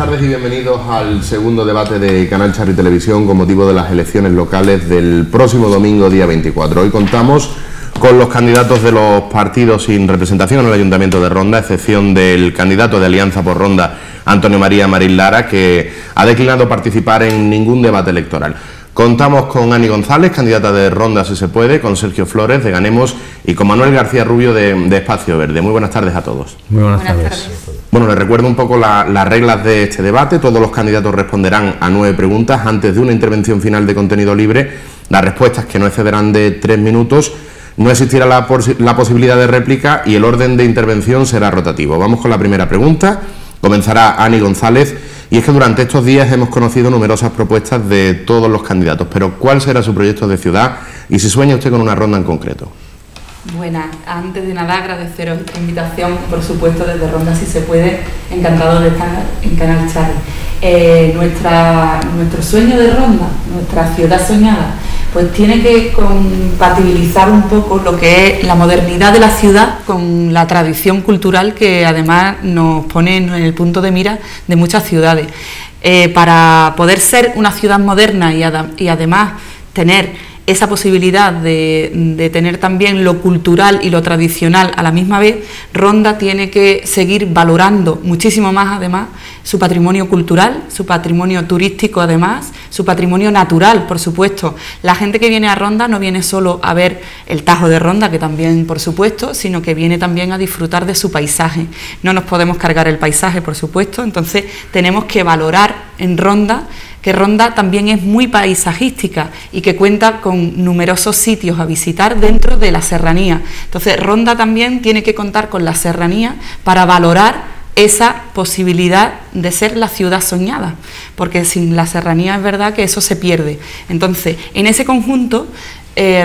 tardes y bienvenidos al segundo debate de Canal Charri Televisión con motivo de las elecciones locales del próximo domingo, día 24. Hoy contamos con los candidatos de los partidos sin representación en el Ayuntamiento de Ronda, a excepción del candidato de Alianza por Ronda, Antonio María Marín Lara, que ha declinado participar en ningún debate electoral. Contamos con Ani González, candidata de Ronda Si Se Puede, con Sergio Flores de Ganemos y con Manuel García Rubio de Espacio Verde. Muy buenas tardes a todos. Muy buenas tardes. Bueno, les recuerdo un poco las reglas de este debate. Todos los candidatos responderán a 9 preguntas antes de una intervención final de contenido libre. Las respuestas, que no excederán de 3 minutos, no existirá la posibilidad de réplica y el orden de intervención será rotativo. Vamos con la primera pregunta. Comenzará Ani González. Y es que durante estos días hemos conocido numerosas propuestas de todos los candidatos, pero ¿cuál será su proyecto de ciudad y si sueña usted con una ronda en concreto? Buenas, antes de nada agradeceros esta invitación, por supuesto desde Ronda Si Se Puede, encantado de estar en Canal Charri. Nuestro sueño de Ronda, nuestra ciudad soñada, pues tiene que compatibilizar un poco lo que es la modernidad de la ciudad con la tradición cultural que además nos pone en el punto de mira de muchas ciudades. Para poder ser una ciudad moderna y además tener esa posibilidad de tener también lo cultural y lo tradicional a la misma vez, Ronda tiene que seguir valorando muchísimo más además su patrimonio cultural, su patrimonio turístico además, su patrimonio natural, por supuesto. La gente que viene a Ronda no viene solo a ver el Tajo de Ronda, que también por supuesto, sino que viene también a disfrutar de su paisaje. No nos podemos cargar el paisaje, por supuesto, entonces tenemos que valorar en Ronda que Ronda también es muy paisajística y que cuenta con numerosos sitios a visitar dentro de la serranía. Entonces Ronda también tiene que contar con la serranía para valorar esa posibilidad de ser la ciudad soñada, porque sin la serranía es verdad que eso se pierde. Entonces, en ese conjunto,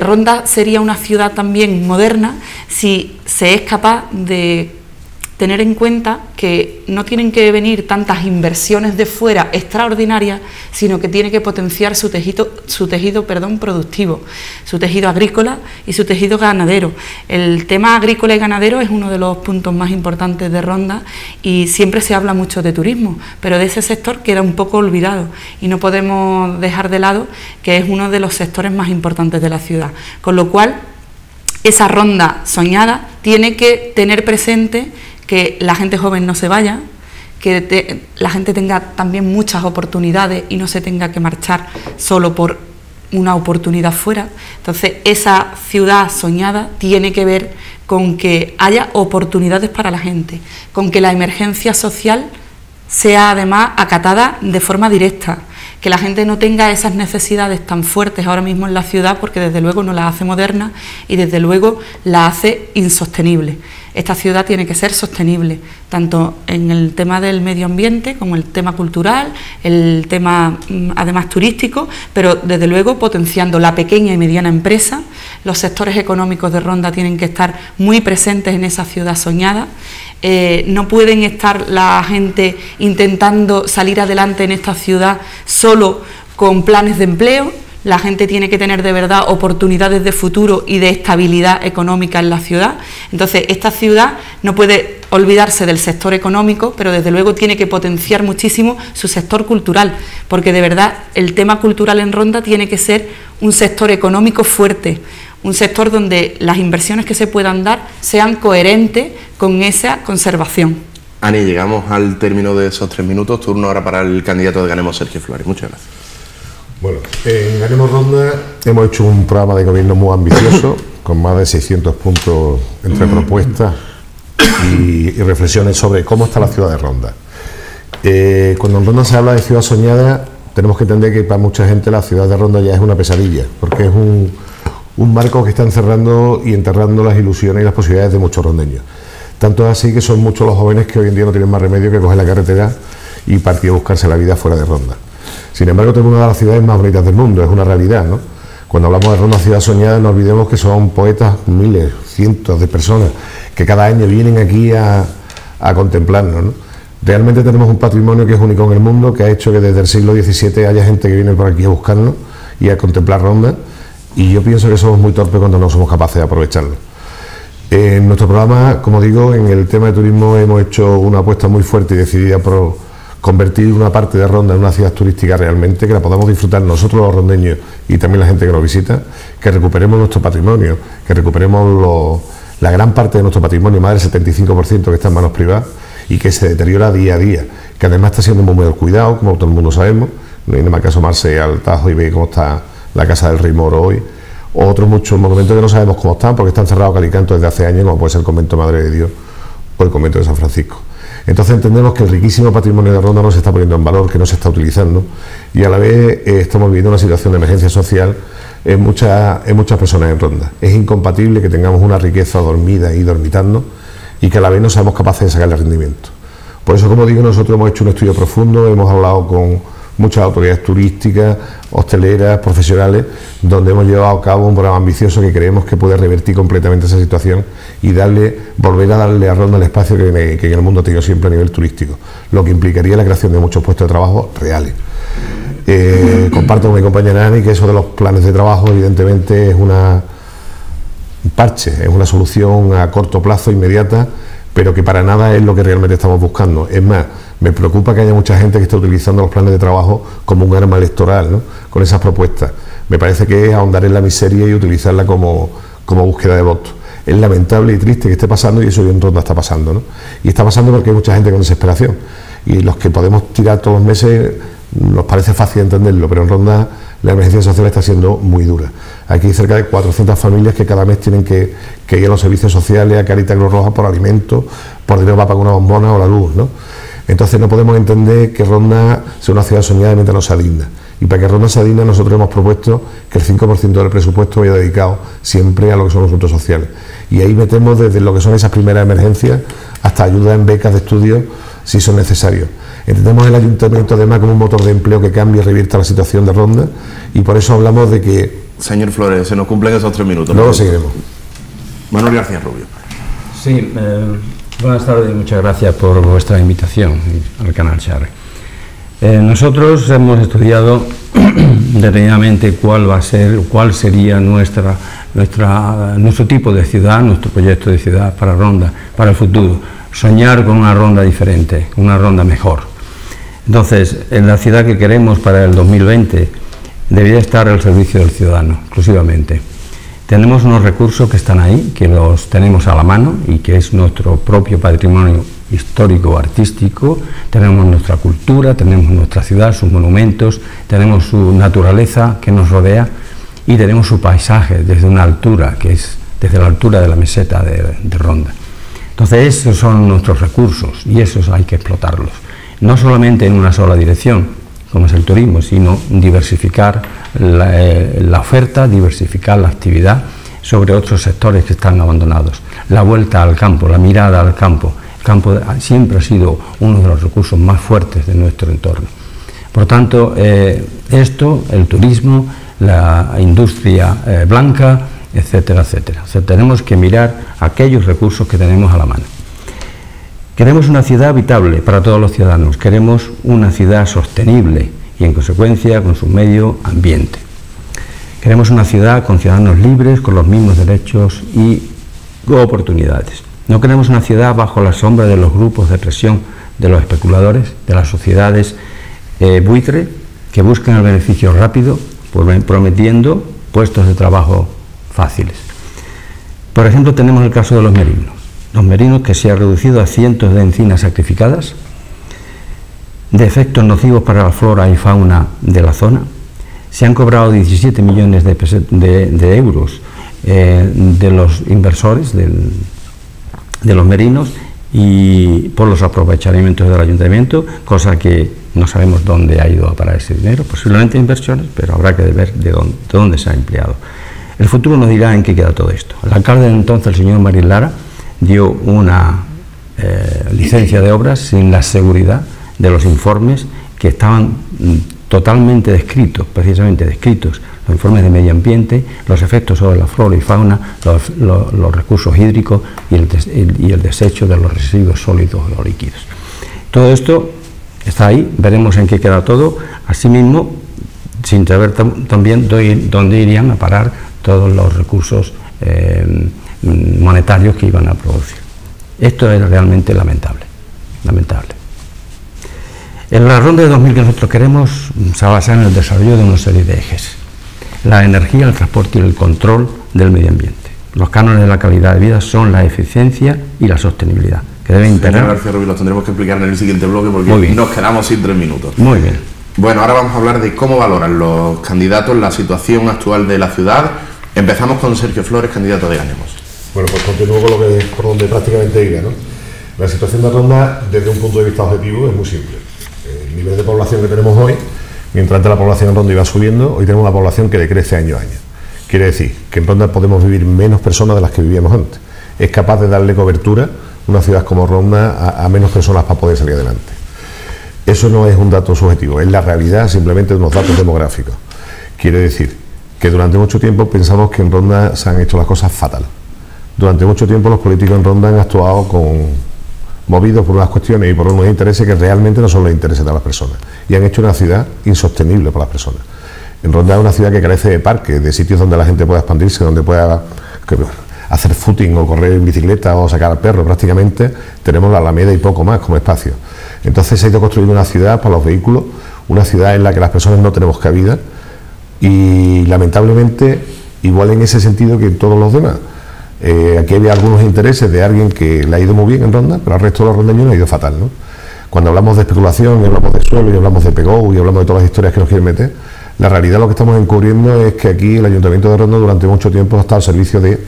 Ronda sería una ciudad también moderna si se es capaz de tener en cuenta que no tienen que venir tantas inversiones de fuera extraordinarias, sino que tiene que potenciar su tejido productivo, su tejido agrícola y su tejido ganadero. El tema agrícola y ganadero es uno de los puntos más importantes de Ronda y siempre se habla mucho de turismo, pero de ese sector queda un poco olvidado y no podemos dejar de lado que es uno de los sectores más importantes de la ciudad. Con lo cual, esa Ronda soñada tiene que tener presente que la gente joven no se vaya, que la gente tenga también muchas oportunidades y no se tenga que marchar solo por una oportunidad fuera. Entonces, esa ciudad soñada tiene que ver con que haya oportunidades para la gente, con que la emergencia social sea además acatada de forma directa, que la gente no tenga esas necesidades tan fuertes ahora mismo en la ciudad, porque desde luego no la hace moderna y desde luego la hace insostenible. Esta ciudad tiene que ser sostenible, tanto en el tema del medio ambiente como el tema cultural, el tema además turístico, pero desde luego potenciando la pequeña y mediana empresa. Los sectores económicos de Ronda tienen que estar muy presentes en esa ciudad soñada. No pueden estar la gente intentando salir adelante en esta ciudad solo con planes de empleo. La gente tiene que tener de verdad oportunidades de futuro y de estabilidad económica en la ciudad. Entonces, esta ciudad no puede olvidarse del sector económico, pero desde luego tiene que potenciar muchísimo su sector cultural, porque de verdad el tema cultural en Ronda tiene que ser un sector económico fuerte, un sector donde las inversiones que se puedan dar sean coherentes con esa conservación. Ani, llegamos al término de esos 3 minutos. Turno ahora para el candidato de Ganemos, Sergio Flores. Muchas gracias. Bueno, en Ganemos Ronda hemos hecho un programa de gobierno muy ambicioso, con más de 600 puntos entre propuestas y reflexiones sobre cómo está la ciudad de Ronda. Cuando en Ronda se habla de ciudad soñada, tenemos que entender que para mucha gente la ciudad de Ronda ya es una pesadilla, porque es un marco que está encerrando y enterrando las ilusiones y las posibilidades de muchos rondeños. Tanto es así que son muchos los jóvenes que hoy en día no tienen más remedio que coger la carretera y partir a buscarse la vida fuera de Ronda. Sin embargo, tenemos una de las ciudades más bonitas del mundo, es una realidad, ¿no? Cuando hablamos de Ronda ciudad soñada, no olvidemos que son poetas, miles, cientos de personas que cada año vienen aquí a contemplarnos, ¿no? Realmente tenemos un patrimonio que es único en el mundo, que ha hecho que desde el siglo XVII haya gente que viene por aquí a buscarnos y a contemplar Ronda, y yo pienso que somos muy torpes cuando no somos capaces de aprovecharlo. En nuestro programa, como digo, en el tema de turismo hemos hecho una apuesta muy fuerte y decidida por convertir una parte de Ronda en una ciudad turística realmente, que la podamos disfrutar nosotros los rondeños y también la gente que nos visita, que recuperemos nuestro patrimonio, que recuperemos la gran parte de nuestro patrimonio, más del 75% que está en manos privadas y que se deteriora día a día, que además está siendo muy mal cuidado, como todo el mundo sabemos. No hay nada más que asomarse al Tajo y ver cómo está la Casa del Rey Moro hoy, o otros muchos monumentos que no sabemos cómo están porque están cerrados calicanto desde hace años, como puede ser el Convento Madre de Dios o el Convento de San Francisco. Entonces entendemos que el riquísimo patrimonio de Ronda no se está poniendo en valor, que no se está utilizando, y a la vez estamos viviendo una situación de emergencia social en muchas personas en Ronda. Es incompatible que tengamos una riqueza dormida y dormitando y que a la vez no seamos capaces de sacarle rendimiento. Por eso, como digo, nosotros hemos hecho un estudio profundo, hemos hablado con muchas autoridades turísticas, hosteleras, profesionales, donde hemos llevado a cabo un programa ambicioso que creemos que puede revertir completamente esa situación y volver a darle a Ronda el espacio que en el mundo ha tenido siempre a nivel turístico, lo que implicaría la creación de muchos puestos de trabajo reales. Comparto con mi compañera Ani que eso de los planes de trabajo evidentemente es un parche, es una solución a corto plazo, inmediata, pero que para nada es lo que realmente estamos buscando. Es más, me preocupa que haya mucha gente que esté utilizando los planes de trabajo como un arma electoral, ¿no?, con esas propuestas. Me parece que es ahondar en la miseria y utilizarla como búsqueda de votos. Es lamentable y triste que esté pasando, y eso hoy en Ronda está pasando, ¿no? Y está pasando porque hay mucha gente con desesperación. Y los que podemos tirar todos los meses nos parece fácil entenderlo, pero en Ronda la emergencia social está siendo muy dura. Aquí hay cerca de 400 familias que cada mes tienen que ir a los servicios sociales, a Caritas Cruz Roja, por alimentos, por dinero para pagar una bombona o la luz, ¿no? Entonces no podemos entender que Ronda sea una ciudad soñada mientras no sea digna. Y para que Ronda sea digna, nosotros hemos propuesto que el 5% del presupuesto vaya dedicado siempre a lo que son los asuntos sociales. Y ahí metemos desde lo que son esas primeras emergencias hasta ayuda en becas de estudio si son necesarios. Entendemos el ayuntamiento además como un motor de empleo que cambie y revierta la situación de Ronda, y por eso hablamos de que... Señor Flores, se nos cumplen esos 3 minutos. Luego seguiremos. Manuel García Rubio. Sí, buenas tardes y muchas gracias por vuestra invitación al canal Charre. Nosotros hemos estudiado detenidamente cuál sería nuestro tipo de ciudad, nuestro proyecto de ciudad para Ronda, para el futuro. Soñar con una Ronda diferente, una Ronda mejor. Entonces, en la ciudad que queremos para el 2020 debería estar al servicio del ciudadano, exclusivamente. Tenemos unos recursos que están ahí, que los tenemos a la mano y que es nuestro propio patrimonio histórico, artístico. Tenemos nuestra cultura, tenemos nuestra ciudad, sus monumentos, tenemos su naturaleza que nos rodea y tenemos su paisaje desde una altura, que es desde la altura de la meseta de Ronda. Entonces esos son nuestros recursos y esos hay que explotarlos, no solamente en una sola dirección, como es el turismo, sino diversificar la oferta, diversificar la actividad sobre otros sectores que están abandonados. La vuelta al campo, la mirada al campo. El campo siempre ha sido uno de los recursos más fuertes de nuestro entorno. Por tanto, esto, el turismo, la industria blanca, etcétera, etcétera. O sea, tenemos que mirar aquellos recursos que tenemos a la mano. Queremos una ciudad habitable para todos los ciudadanos, queremos una ciudad sostenible y en consecuencia con su medio ambiente. Queremos una ciudad con ciudadanos libres, con los mismos derechos y oportunidades. No queremos una ciudad bajo la sombra de los grupos de presión de los especuladores, de las sociedades buitre, que buscan el beneficio rápido, prometiendo puestos de trabajo fáciles. Por ejemplo, tenemos el caso de los merinos. Los merinos que se han reducido a cientos de encinas sacrificadas, de efectos nocivos para la flora y fauna de la zona. Se han cobrado 17 millones de euros de los inversores de los merinos y por los aprovechamientos del ayuntamiento, cosa que no sabemos dónde ha ido a parar ese dinero, posiblemente inversiones, pero habrá que ver de dónde se ha empleado. El futuro nos dirá en qué queda todo esto. El alcalde de entonces, el señor Marín Lara, dio una licencia de obras sin la seguridad de los informes que estaban totalmente descritos, precisamente descritos, los informes de medio ambiente, los efectos sobre la flora y fauna, los recursos hídricos y el desecho de los residuos sólidos o líquidos. Todo esto está ahí, veremos en qué queda todo, asimismo, sin saber también dónde irían a parar todos los recursos monetarios que iban a producir. Esto es realmente lamentable, lamentable. La ronda de 2000 que nosotros queremos se basa en el desarrollo de una serie de ejes: la energía, el transporte y el control del medio ambiente. Los cánones de la calidad de vida son la eficiencia y la sostenibilidad, que deben imperar. Señor García Rubio, los tendremos que explicar en el siguiente bloque porque nos quedamos sin 3 minutos. Muy bien. Bueno, ahora vamos a hablar de cómo valoran los candidatos la situación actual de la ciudad. Empezamos con Sergio Flores, candidato de Ganemos. Bueno, pues continúo con por donde prácticamente iba, ¿no? La situación de Ronda, desde un punto de vista objetivo, es muy simple. El nivel de población que tenemos hoy, mientras antes la población en Ronda iba subiendo, hoy tenemos una población que decrece año a año. Quiere decir que en Ronda podemos vivir menos personas de las que vivíamos antes. Es capaz de darle cobertura una ciudad como Ronda a menos personas para poder salir adelante. Eso no es un dato subjetivo, es la realidad simplemente de unos datos demográficos. Quiere decir que durante mucho tiempo pensamos que en Ronda se han hecho las cosas fatal. Durante mucho tiempo los políticos en Ronda han actuado movidos por unas cuestiones y por unos intereses que realmente no son los intereses de las personas, y han hecho una ciudad insostenible para las personas. En Ronda es una ciudad que carece de parques, de sitios donde la gente pueda expandirse, donde pueda hacer footing o correr en bicicleta o sacar al perro. Prácticamente tenemos la Alameda y poco más como espacio. Entonces se ha ido construyendo una ciudad para los vehículos, una ciudad en la que las personas no tenemos cabida, y lamentablemente igual en ese sentido que en todos los demás. Aquí hay algunos intereses de alguien que le ha ido muy bien en Ronda, pero al resto de los rondeños le ha ido fatal, ¿no? Cuando hablamos de especulación, y hablamos de suelo, y hablamos de PGO, y hablamos de todas las historias que nos quieren meter, la realidad lo que estamos encubriendo es que aquí el Ayuntamiento de Ronda durante mucho tiempo ha estado al servicio de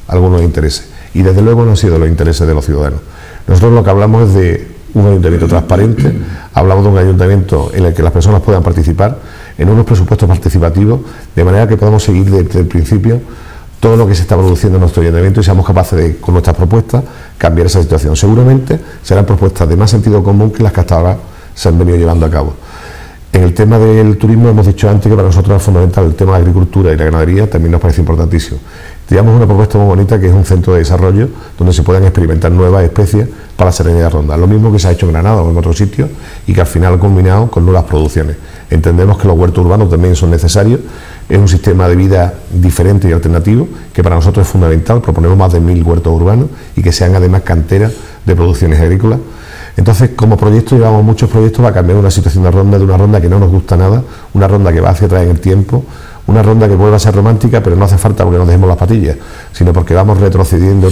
algunos intereses, y desde luego no han sido los intereses de los ciudadanos. Nosotros lo que hablamos es de un ayuntamiento transparente, hablamos de un ayuntamiento en el que las personas puedan participar, en unos presupuestos participativos, de manera que podamos seguir desde el principio todo lo que se está produciendo en nuestro ayuntamiento y seamos capaces de, con nuestras propuestas, cambiar esa situación. Seguramente serán propuestas de más sentido común que las que hasta ahora se han venido llevando a cabo. En el tema del turismo hemos dicho antes que para nosotros es fundamental el tema de la agricultura y la ganadería, también nos parece importantísimo. Tenemos una propuesta muy bonita que es un centro de desarrollo donde se puedan experimentar nuevas especies para la Serranía de Ronda, lo mismo que se ha hecho en Granada o en otros sitios y que al final ha culminado con nuevas producciones. Entendemos que los huertos urbanos también son necesarios, es un sistema de vida diferente y alternativo que para nosotros es fundamental. Proponemos más de 1000 huertos urbanos y que sean además canteras de producciones agrícolas. Entonces, como proyecto, llevamos muchos proyectos para cambiar una situación de Ronda, de una Ronda que no nos gusta nada, una Ronda que va hacia atrás en el tiempo, una Ronda que vuelva a ser romántica, pero no hace falta porque nos dejemos las patillas, sino porque vamos retrocediendo,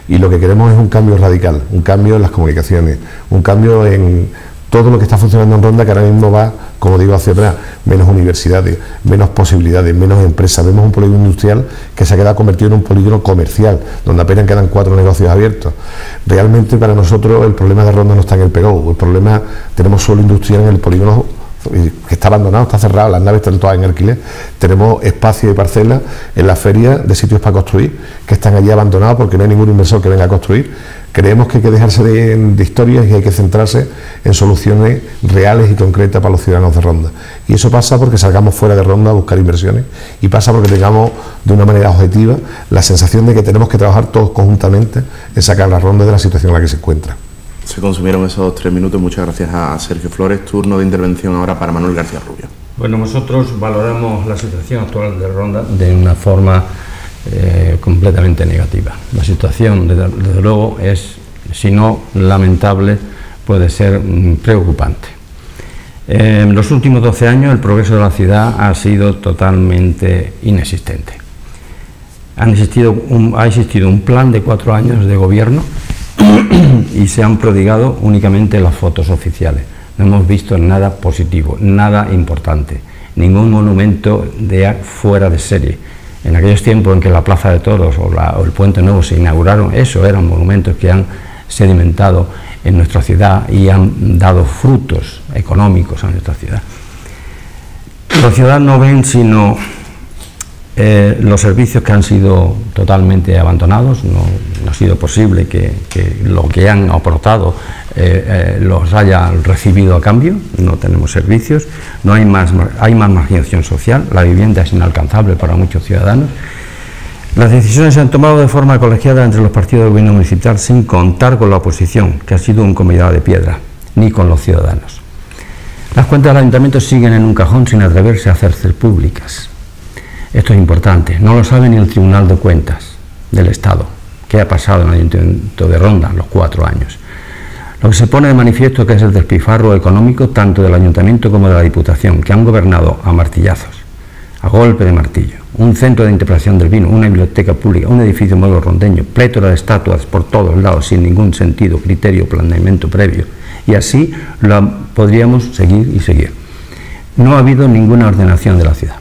y lo que queremos es un cambio radical, un cambio en las comunicaciones, un cambio en todo lo que está funcionando en Ronda, que ahora mismo va, como digo, hacia atrás, menos universidades, menos posibilidades, menos empresas. Vemos un polígono industrial que se ha quedado convertido en un polígono comercial, donde apenas quedan 4 negocios abiertos. Realmente para nosotros el problema de Ronda no está en el PGO, el problema, tenemos suelo industrial en el polígono que está abandonado, está cerrado, las naves están todas en alquiler, tenemos espacios y parcelas en la feria de sitios para construir que están allí abandonados porque no hay ningún inversor que venga a construir. Creemos que hay que dejarse de historias y hay que centrarse en soluciones reales y concretas para los ciudadanos de Ronda, y eso pasa porque salgamos fuera de Ronda a buscar inversiones, y pasa porque tengamos de una manera objetiva la sensación de que tenemos que trabajar todos conjuntamente en sacar la Ronda de la situación en la que se encuentra. Se consumieron esos 3 minutos. Muchas gracias a Sergio Flores. Turno de intervención ahora para Manuel García Rubio. Bueno, nosotros valoramos la situación actual de Ronda de una forma completamente negativa. La situación, desde luego, es, si no lamentable, puede ser preocupante. En los últimos 12 años el progreso de la ciudad ha sido totalmente inexistente. Ha existido un plan de 4 años de gobierno y se han prodigado únicamente las fotos oficiales. No hemos visto nada positivo, nada importante, ningún monumento fuera de serie. En aquellos tiempos en que la Plaza de Toros o el Puente Nuevo se inauguraron, eso eran monumentos que han sedimentado en nuestra ciudad y han dado frutos económicos a nuestra ciudad. La ciudad no ven sino los servicios que han sido totalmente abandonados. No ha sido posible que lo que han aportado los haya recibido a cambio. No tenemos servicios, hay más marginación social, la vivienda es inalcanzable para muchos ciudadanos. Las decisiones se han tomado de forma colegiada entre los partidos del gobierno municipal sin contar con la oposición, que ha sido un comedor de piedra, ni con los ciudadanos. Las cuentas del ayuntamiento siguen en un cajón sin atreverse a hacerse públicas. Esto es importante, no lo sabe ni el Tribunal de Cuentas del Estado, qué ha pasado en el Ayuntamiento de Ronda en los 4 años. Lo que se pone de manifiesto que es el despilfarro económico tanto del Ayuntamiento como de la Diputación, que han gobernado a martillazos, a golpe de martillo, un centro de interpretación del vino, una biblioteca pública, un edificio nuevo rondeño, plétora de estatuas por todos lados sin ningún sentido, criterio, planeamiento previo, y así lo podríamos seguir y seguir. No ha habido ninguna ordenación de la ciudad.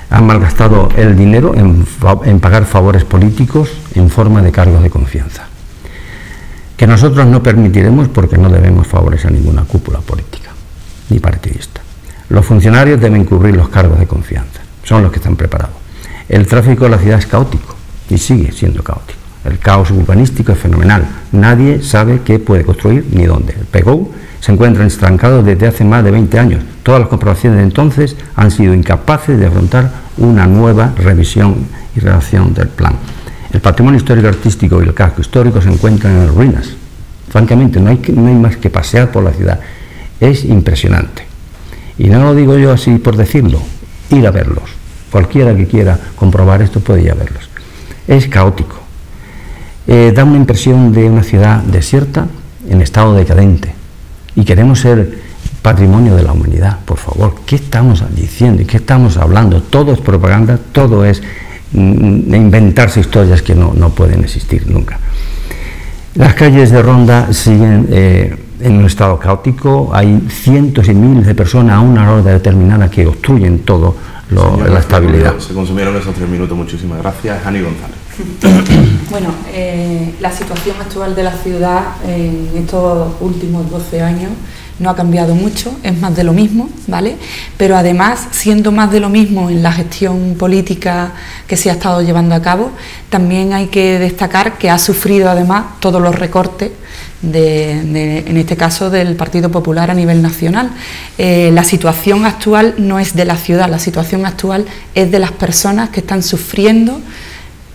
Han malgastado el dinero en pagar favores políticos en forma de cargos de confianza, que nosotros no permitiremos porque no debemos favores a ninguna cúpula política ni partidista. Los funcionarios deben cubrir los cargos de confianza, son los que están preparados. El tráfico de la ciudad es caótico y sigue siendo caótico. El caos urbanístico es fenomenal, nadie sabe qué puede construir ni dónde. El PGO se encuentra estancado desde hace más de 20 años. Todas las comprobaciones de entonces han sido incapaces de afrontar una nueva revisión y redacción del plan. El patrimonio histórico artístico y el casco histórico se encuentran en ruinas. Francamente, no hay más que pasear por la ciudad. Es impresionante. Y no lo digo yo así por decirlo, ir a verlos. Cualquiera que quiera comprobar esto puede ir a verlos. Es caótico. Da una impresión de una ciudad desierta en estado decadente. Y queremos ser patrimonio de la humanidad, por favor. ¿Qué estamos diciendo y qué estamos hablando? Todo es propaganda, todo es inventarse historias que no pueden existir nunca. Las calles de Ronda siguen en un estado caótico, hay cientos y miles de personas a una hora determinada que obstruyen todo la estabilidad. Se consumieron esos 3 minutos, muchísimas gracias. Ani González. Bueno, la situación actual de la ciudad en estos últimos 12 años no ha cambiado mucho, es más de lo mismo, ¿vale? Pero además, siendo más de lo mismo en la gestión política que se ha estado llevando a cabo, también hay que destacar que ha sufrido además todos los recortes en este caso del Partido Popular a nivel nacional. La situación actual no es de la ciudad, la situación actual es de las personas que están sufriendo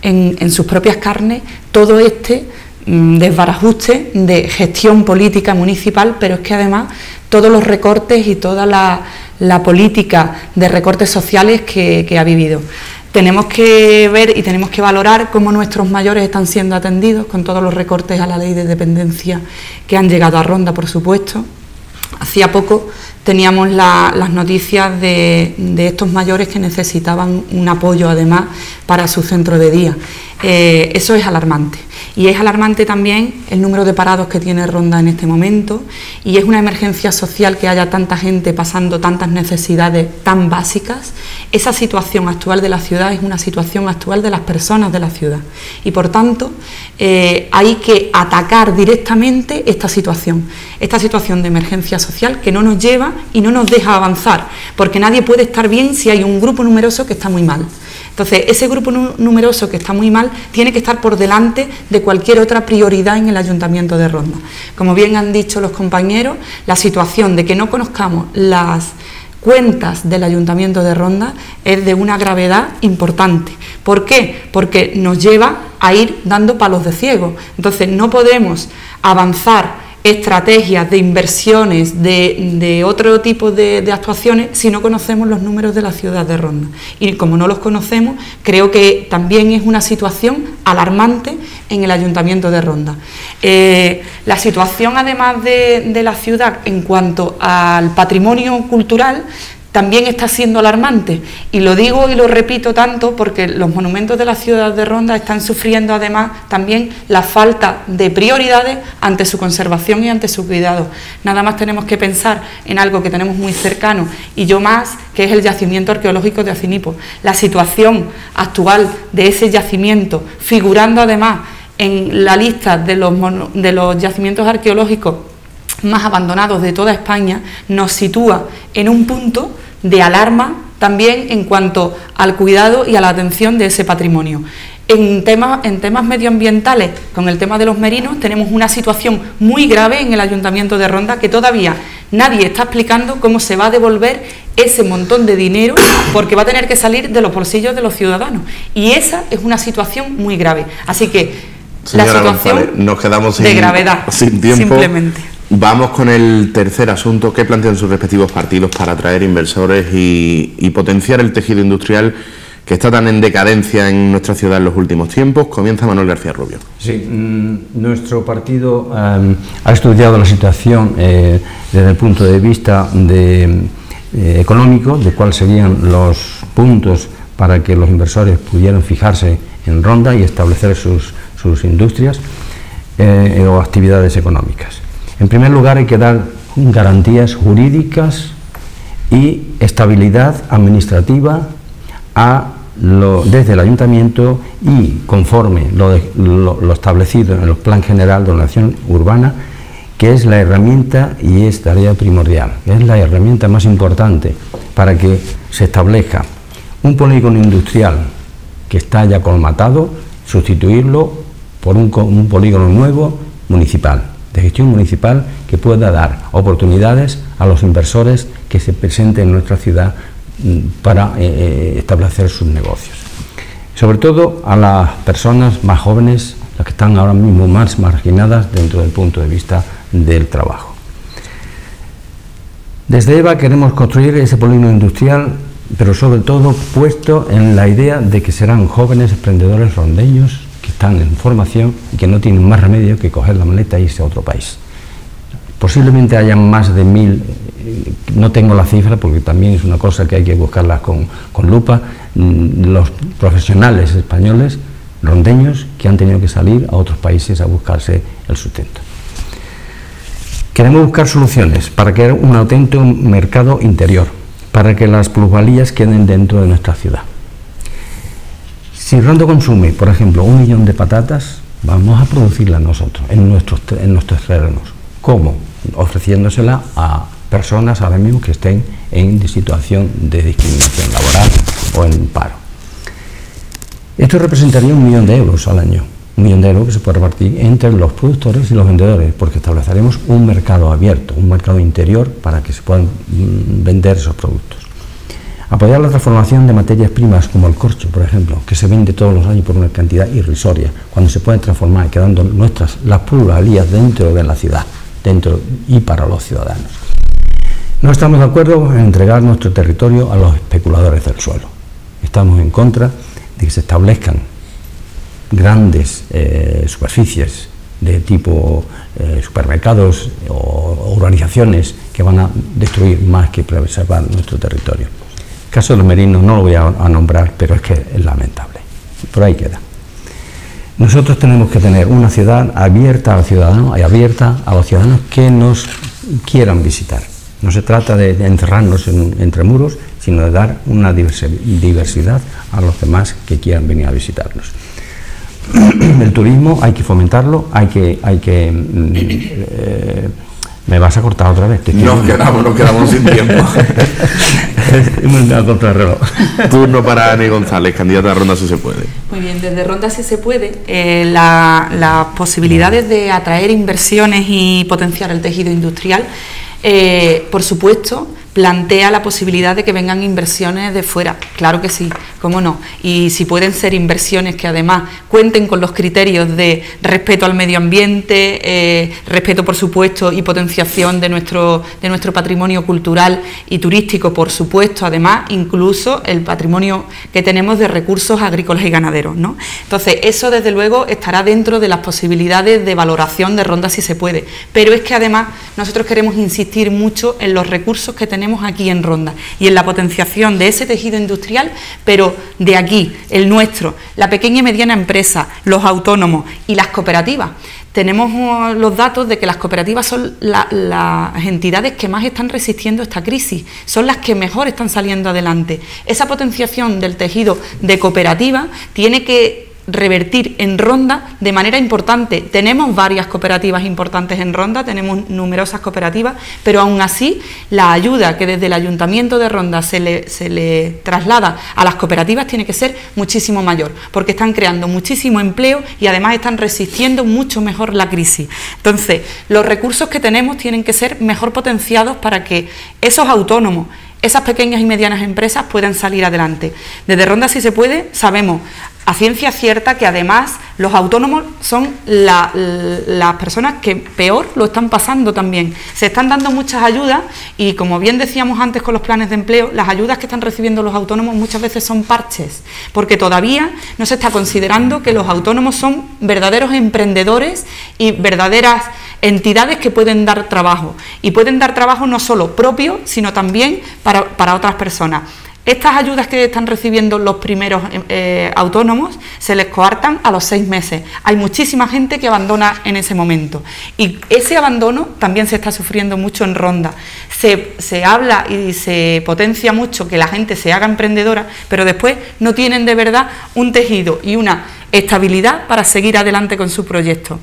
en sus propias carnes todo este desbarajuste de gestión política municipal, pero es que además todos los recortes y toda la política de recortes sociales que ha vivido. Tenemos que ver y tenemos que valorar cómo nuestros mayores están siendo atendidos con todos los recortes a la ley de dependencia que han llegado a Ronda, por supuesto. Hacía poco teníamos las noticias de estos mayores que necesitaban un apoyo además para su centro de día. Eso es alarmante. Y es alarmante también el número de parados que tiene Ronda en este momento, y es una emergencia social que haya tanta gente pasando tantas necesidades tan básicas. Esa situación actual de la ciudad es una situación actual de las personas de la ciudad, y por tanto hay que atacar directamente esta situación de emergencia social que no nos lleva y no nos deja avanzar, porque nadie puede estar bien si hay un grupo numeroso que está muy mal. Entonces, ese grupo numeroso que está muy mal tiene que estar por delante de cualquier otra prioridad en el Ayuntamiento de Ronda. Como bien han dicho los compañeros, la situación de que no conozcamos las cuentas del Ayuntamiento de Ronda es de una gravedad importante. ¿Por qué? Porque nos lleva a ir dando palos de ciego. Entonces, no podemos avanzar estrategias de inversiones, de otro tipo de actuaciones si no conocemos los números de la ciudad de Ronda. Y como no los conocemos, creo que también es una situación alarmante en el Ayuntamiento de Ronda. La situación además de la ciudad en cuanto al patrimonio cultural también está siendo alarmante, y lo digo y lo repito tanto porque los monumentos de la ciudad de Ronda están sufriendo además también la falta de prioridades ante su conservación y ante su cuidado. Nada más tenemos que pensar en algo que tenemos muy cercano y yo más, que es el yacimiento arqueológico de Acinipo. La situación actual de ese yacimiento, figurando además en la lista de los yacimientos arqueológicos más abandonados de toda España, nos sitúa en un punto de alarma también en cuanto al cuidado y a la atención de ese patrimonio. En temas medioambientales, con el tema de los merinos, tenemos una situación muy grave en el Ayuntamiento de Ronda, que todavía nadie está explicando cómo se va a devolver ese montón de dinero, porque va a tener que salir de los bolsillos de los ciudadanos, y esa es una situación muy grave. Así que señora la situación González, nos quedamos de gravedad, sin tiempo. Simplemente. Vamos con el tercer asunto. ¿Qué plantean sus respectivos partidos para atraer inversores y potenciar el tejido industrial que está tan en decadencia en nuestra ciudad en los últimos tiempos. Comienza Manuel García Rubio. Sí, nuestro partido ha estudiado la situación desde el punto de vista económico, de cuáles serían los puntos para que los inversores pudieran fijarse en Ronda y establecer sus industrias o actividades económicas. En primer lugar, hay que dar garantías jurídicas y estabilidad administrativa desde el ayuntamiento y conforme lo establecido en el Plan General de Ordenación Urbana, que es la herramienta y es tarea primordial, es la herramienta más importante para que se establezca un polígono industrial que está ya colmatado, sustituirlo por un polígono nuevo municipal, de gestión municipal, que pueda dar oportunidades a los inversores que se presenten en nuestra ciudad para establecer sus negocios. Sobre todo a las personas más jóvenes, las que están ahora mismo más marginadas dentro del punto de vista del trabajo. Desde EVA queremos construir ese polígono industrial, pero sobre todo puesto en la idea de que serán jóvenes emprendedores rondeños que están en formación y que no tienen más remedio que coger la maleta e irse a otro país. Posiblemente haya más de 1000, no tengo la cifra porque también es una cosa que hay que buscarla con lupa, los profesionales españoles rondeños que han tenido que salir a otros países a buscarse el sustento. Queremos buscar soluciones para crear un auténtico mercado interior, para que las plusvalías queden dentro de nuestra ciudad. Si Ronda consume, por ejemplo, 1 millón de patatas, vamos a producirlas nosotros en nuestros terrenos. ¿Cómo? Ofreciéndosela a personas ahora mismo que estén en situación de discriminación laboral o en paro. Esto representaría 1 millón de euros al año, 1 millón de euros que se puede repartir entre los productores y los vendedores, porque estableceremos un mercado abierto, un mercado interior para que se puedan vender esos productos. Apoyar la transformación de materias primas como el corcho, por ejemplo, que se vende todos los años por una cantidad irrisoria, cuando se pueden transformar quedando las pluralías dentro de la ciudad, dentro y para los ciudadanos. No estamos de acuerdo en entregar nuestro territorio a los especuladores del suelo. Estamos en contra de que se establezcan grandes superficies de tipo supermercados o urbanizaciones que van a destruir más que preservar nuestro territorio. El caso de los merinos no lo voy a nombrar, pero es que es lamentable. Por ahí queda. Nosotros tenemos que tener una ciudad abierta al ciudadano y abierta a los ciudadanos que nos quieran visitar. No se trata de encerrarnos entre muros, sino de dar una diversidad a los demás que quieran venir a visitarnos. El turismo hay que fomentarlo, me vas a cortar otra vez. Nos quedamos sin tiempo. Turno para Ani González, candidata a Ronda Si Se Puede. Muy bien, desde Ronda Si Se Puede, las posibilidades de atraer inversiones y potenciar el tejido industrial, por supuesto, plantea la posibilidad de que vengan inversiones de fuera, claro que sí, cómo no, y si pueden ser inversiones que además cuenten con los criterios de respeto al medio ambiente, respeto por supuesto y potenciación de nuestro patrimonio cultural y turístico, por supuesto, además incluso el patrimonio que tenemos de recursos agrícolas y ganaderos, ¿no? Entonces eso desde luego estará dentro de las posibilidades de valoración de Ronda Si Se Puede, pero es que además nosotros queremos insistir mucho en los recursos que tenemos aquí en Ronda y en la potenciación de ese tejido industrial, pero de aquí, el nuestro, la pequeña y mediana empresa, los autónomos y las cooperativas. Tenemos los datos de que las cooperativas son las entidades que más están resistiendo esta crisis, son las que mejor están saliendo adelante. Esa potenciación del tejido de cooperativa tiene que revertir en Ronda de manera importante. Tenemos varias cooperativas importantes en Ronda, tenemos numerosas cooperativas, pero aún así la ayuda que desde el Ayuntamiento de Ronda se le traslada a las cooperativas tiene que ser muchísimo mayor, porque están creando muchísimo empleo y además están resistiendo mucho mejor la crisis. Entonces, los recursos que tenemos tienen que ser mejor potenciados para que esos autónomos, esas pequeñas y medianas empresas puedan salir adelante. Desde Ronda Si Se Puede sabemos a ciencia cierta que además Los autónomos son las personas que peor lo están pasando también. Se están dando muchas ayudas y, como bien decíamos antes con los planes de empleo, las ayudas que están recibiendo los autónomos muchas veces son parches, porque todavía no se está considerando que los autónomos son verdaderos emprendedores y verdaderas entidades que pueden dar trabajo, y pueden dar trabajo no solo propio, sino también para otras personas. Estas ayudas que están recibiendo los primeros autónomos se les coartan a los 6 meses. Hay muchísima gente que abandona en ese momento, y ese abandono también se está sufriendo mucho en Ronda. Se habla y se potencia mucho que la gente se haga emprendedora, pero después no tienen de verdad un tejido y una estabilidad para seguir adelante con su proyecto.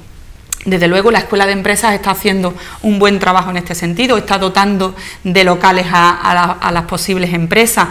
Desde luego, la Escuela de Empresas está haciendo un buen trabajo en este sentido, está dotando de locales a las posibles empresas,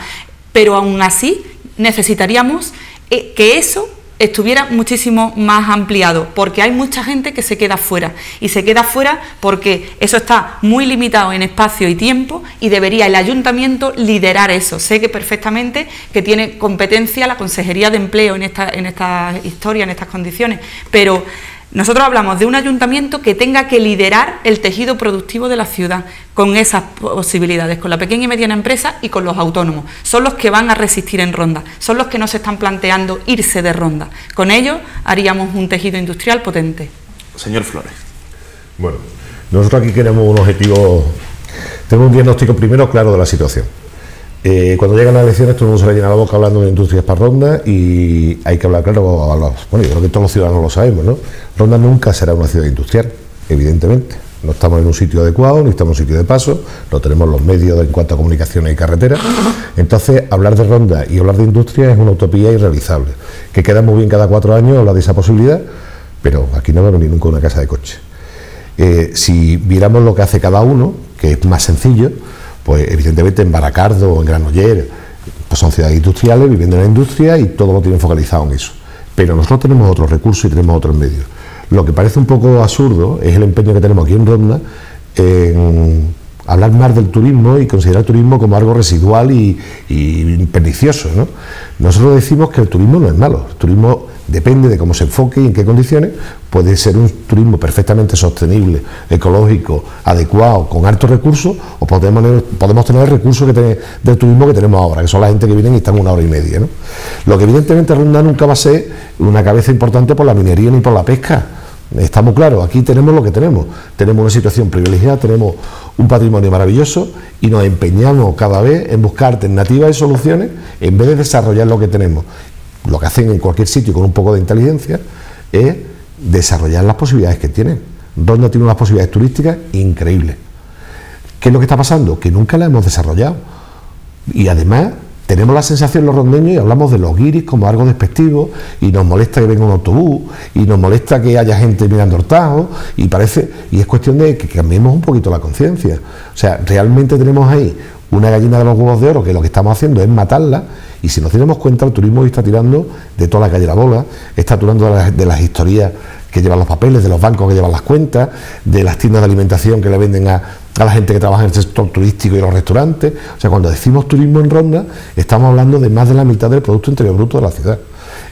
pero aún así necesitaríamos que eso estuviera muchísimo más ampliado, porque hay mucha gente que se queda fuera, y se queda fuera porque eso está muy limitado en espacio y tiempo, y debería el ayuntamiento liderar eso. Sé que perfectamente que tiene competencia la Consejería de Empleo en esta historia, en estas condiciones, pero nosotros hablamos de un ayuntamiento que tenga que liderar el tejido productivo de la ciudad con esas posibilidades, con la pequeña y mediana empresa y con los autónomos. Son los que van a resistir en Ronda, son los que no se están planteando irse de Ronda. Con ellos haríamos un tejido industrial potente. Señor Flores. Bueno, nosotros aquí queremos un objetivo, tenemos un diagnóstico primero claro de la situación. Cuando llegan las elecciones todo el mundo se le llena la boca hablando de industrias para Ronda, y hay que hablar claro. Bueno, yo creo que todos los ciudadanos lo sabemos, ¿no? Ronda nunca será una ciudad industrial, evidentemente. No estamos en un sitio adecuado, ni estamos en un sitio de paso, no tenemos los medios en cuanto a comunicaciones y carreteras. Entonces, hablar de Ronda y hablar de industria es una utopía irrealizable. Que queda muy bien cada 4 años hablar de esa posibilidad, pero aquí no va a venir nunca una casa de coche. Si viéramos lo que hace cada uno, que es más sencillo, pues evidentemente en Baracardo o en Granollers pues son ciudades industriales, viviendo en la industria, y todo lo tienen focalizado en eso. Pero nosotros tenemos otros recursos y tenemos otros medios. Lo que parece un poco absurdo es el empeño que tenemos aquí en Ronda en hablar más del turismo y considerar el turismo como algo residual y pernicioso, ¿no? Nosotros decimos que el turismo no es malo. El turismo depende de cómo se enfoque y en qué condiciones. Puede ser un turismo perfectamente sostenible, ecológico, adecuado, con altos recursos, o podemos tener el recurso del turismo que tenemos ahora, que son la gente que viene y están 1 hora y media, ¿no? Lo que evidentemente Ronda nunca va a ser una cabeza importante por la minería ni por la pesca. Está muy claro, aquí tenemos lo que tenemos una situación privilegiada, tenemos un patrimonio maravilloso, y nos empeñamos cada vez en buscar alternativas y soluciones en vez de desarrollar lo que tenemos. Lo que hacen en cualquier sitio con un poco de inteligencia es desarrollar las posibilidades que tienen. Ronda tiene unas posibilidades turísticas increíbles. ¿Qué es lo que está pasando? Que nunca las hemos desarrollado, y además tenemos la sensación los rondeños, y hablamos de los guiris como algo despectivo, y nos molesta que venga un autobús, y nos molesta que haya gente mirando hortajos, y es cuestión de que cambiemos un poquito la conciencia. O sea, realmente tenemos ahí una gallina de los huevos de oro, que lo que estamos haciendo es matarla, y si nos tenemos cuenta, el turismo hoy está tirando de toda la calle La Bola, está tirando de las historias que llevan los papeles, de los bancos que llevan las cuentas, de las tiendas de alimentación que le venden a la gente que trabaja en el sector turístico y los restaurantes. O sea, cuando decimos turismo en Ronda, estamos hablando de más de la mitad del Producto Interior Bruto de la ciudad.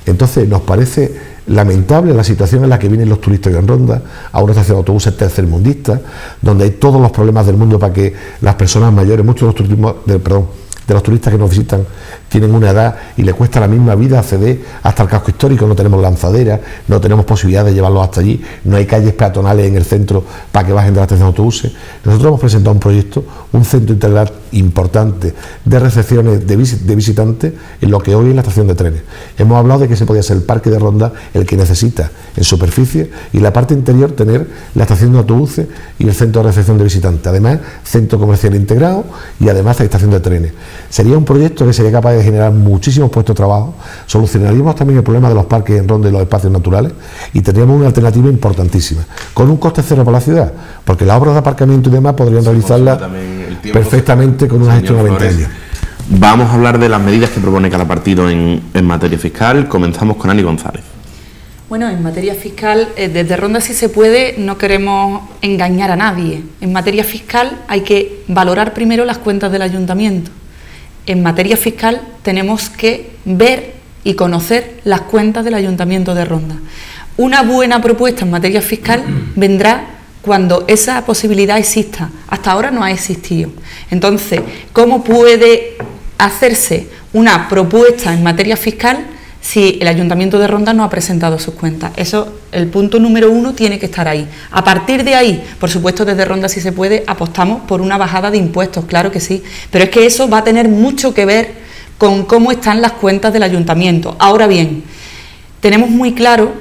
Entonces, nos parece lamentable la situación en la que vienen los turistas en Ronda, a una estación de autobuses tercermundista, donde hay todos los problemas del mundo para que las personas mayores, muchos de los turistas que nos visitan tienen una edad y les cuesta la misma vida acceder hasta el casco histórico. No tenemos lanzaderas, no tenemos posibilidad de llevarlos hasta allí, no hay calles peatonales en el centro para que bajen de la estación de autobuses. Nosotros hemos presentado un proyecto, un centro integral importante de recepciones de visitantes en lo que hoy es la estación de trenes. Hemos hablado de que se podía ser el parque de Ronda el que necesita en superficie, y la parte interior tener la estación de autobuses y el centro de recepción de visitantes, además centro comercial integrado y además la estación de trenes. Sería un proyecto que sería capaz de generar muchísimos puestos de trabajo, solucionaríamos también el problema de los parques en Ronda y los espacios naturales, y tendríamos una alternativa importantísima, con un coste cero para la ciudad, porque las obras de aparcamiento y demás podrían realizarlas perfectamente con una gestión a 20 años. Vamos a hablar de las medidas que propone cada partido en materia fiscal. Comenzamos con Ani González. Bueno, en materia fiscal, desde Ronda Si Se Puede no queremos engañar a nadie. En materia fiscal hay que valorar primero las cuentas del ayuntamiento. En materia fiscal tenemos que ver y conocer las cuentas del Ayuntamiento de Ronda. una buena propuesta en materia fiscal vendrá cuando esa posibilidad exista. Hasta ahora no ha existido. Entonces, ¿cómo puede hacerse una propuesta en materia fiscal si el Ayuntamiento de Ronda no ha presentado sus cuentas? Eso, el punto número 1 tiene que estar ahí. A partir de ahí, por supuesto, desde Ronda, si se puede, apostamos por una bajada de impuestos, claro que sí, pero es que eso va a tener mucho que ver con cómo están las cuentas del Ayuntamiento. Ahora bien, tenemos muy claro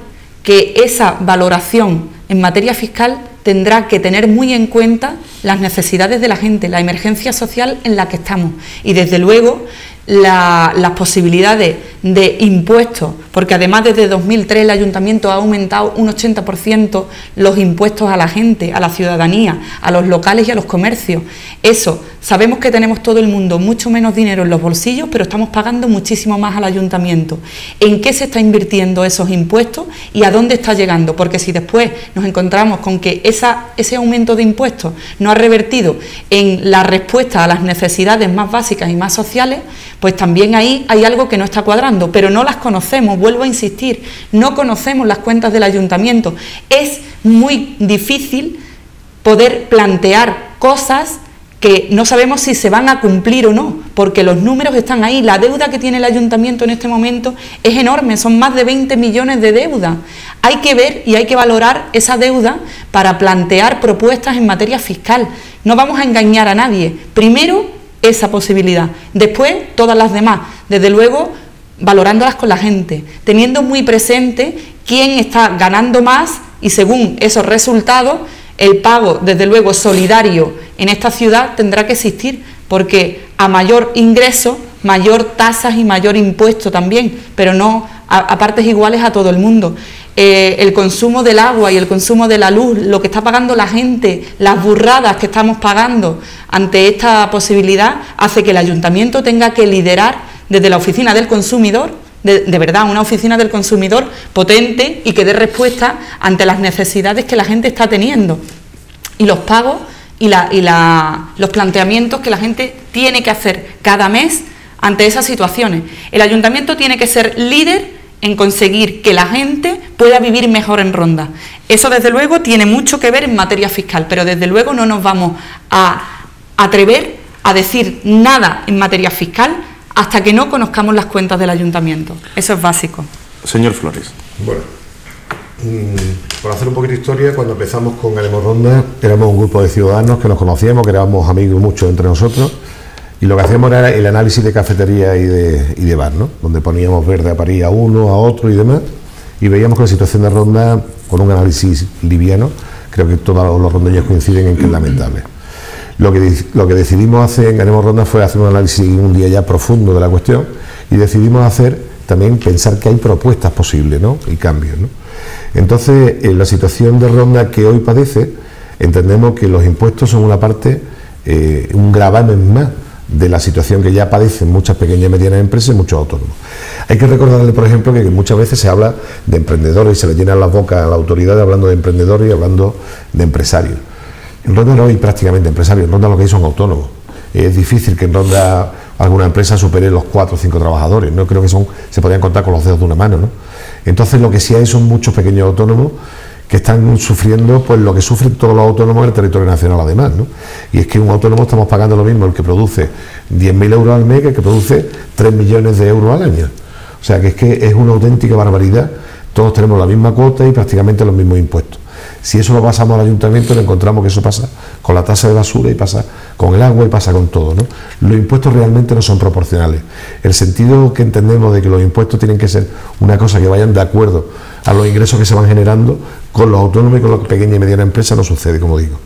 que esa valoración en materia fiscal tendrá que tener muy en cuenta las necesidades de la gente, la emergencia social en la que estamos y, desde luego, las posibilidades de impuestos, porque además desde 2003 el Ayuntamiento ha aumentado un 80% los impuestos a la gente, a la ciudadanía, a los locales y a los comercios. Eso, sabemos que tenemos todo el mundo mucho menos dinero en los bolsillos, pero estamos pagando muchísimo más al Ayuntamiento. ¿En qué se está invirtiendo esos impuestos y a dónde está llegando? Porque si después nos encontramos con que ese aumento de impuestos no ha revertido en la respuesta a las necesidades más básicas y más sociales, pues también ahí hay algo que no está cuadrando, pero no las conocemos, vuelvo a insistir, no conocemos las cuentas del Ayuntamiento. Es muy difícil poder plantear cosas que no sabemos si se van a cumplir o no, porque los números están ahí. La deuda que tiene el Ayuntamiento en este momento es enorme, son más de 20 millones de deuda. Hay que ver y hay que valorar esa deuda para plantear propuestas en materia fiscal. No vamos a engañar a nadie. Primero, esa posibilidad. Después, todas las demás. Desde luego, valorándolas con la gente, teniendo muy presente quién está ganando más y, según esos resultados, el pago, desde luego, solidario en esta ciudad tendrá que existir, porque a mayor ingreso, mayor tasas y mayor impuesto también, pero no a partes iguales a todo el mundo. El consumo del agua y el consumo de la luz, lo que está pagando la gente, las burradas que estamos pagando ante esta posibilidad, hace que el Ayuntamiento tenga que liderar desde la oficina del consumidor, de verdad, una oficina del consumidor potente y que dé respuesta ante las necesidades que la gente está teniendo y los pagos y los planteamientos que la gente tiene que hacer cada mes ante esas situaciones. El Ayuntamiento tiene que ser líder en conseguir que la gente pueda vivir mejor en Ronda. Eso, desde luego, tiene mucho que ver en materia fiscal, pero desde luego no nos vamos a atrever a decir nada en materia fiscal hasta que no conozcamos las cuentas del Ayuntamiento. Eso es básico. Señor Flores. Bueno, por hacer un poquito de historia, cuando empezamos con Ganemos Ronda, éramos un grupo de ciudadanos que nos conocíamos, que éramos amigos muchos entre nosotros, y lo que hacíamos era el análisis de cafetería y de bar, ¿no? Donde poníamos verde a París a uno, a otro y demás, y veíamos que la situación de Ronda, con un análisis liviano, creo que todos los rondeños coinciden en que es lamentable. Lo que decidimos hacer en Ganemos Ronda fue hacer un análisis un día ya profundo de la cuestión, y decidimos hacer también pensar que hay propuestas posibles, ¿no? Y cambios, ¿no? Entonces, en la situación de Ronda que hoy padece, entendemos que los impuestos son una parte, un gravamen más de la situación que ya padecen muchas pequeñas y medianas empresas y muchos autónomos. Hay que recordarle, por ejemplo, que muchas veces se habla de emprendedores y se le llenan las bocas a la autoridad hablando de emprendedores y hablando de empresarios. En Ronda no hay prácticamente empresarios, en Ronda lo que hay son autónomos. Es difícil que en Ronda alguna empresa supere los 4 o 5 trabajadores, no creo que se podrían contar con los dedos de una mano, ¿no? Entonces lo que sí hay son muchos pequeños autónomos que están sufriendo pues lo que sufren todos los autónomos en el territorio nacional además, ¿no? Y es que un autónomo estamos pagando lo mismo el que produce 10.000 euros al mes que el que produce 3 millones de euros al año. O sea que es una auténtica barbaridad. Todos tenemos la misma cuota y prácticamente los mismos impuestos. Si eso lo pasamos al ayuntamiento, le encontramos que eso pasa con la tasa de basura y pasa con el agua y pasa con todo, ¿no? Los impuestos realmente no son proporcionales. El sentido que entendemos de que los impuestos tienen que ser una cosa que vayan de acuerdo a los ingresos que se van generando, con los autónomos y con las pequeñas y medianas empresas no sucede, como digo.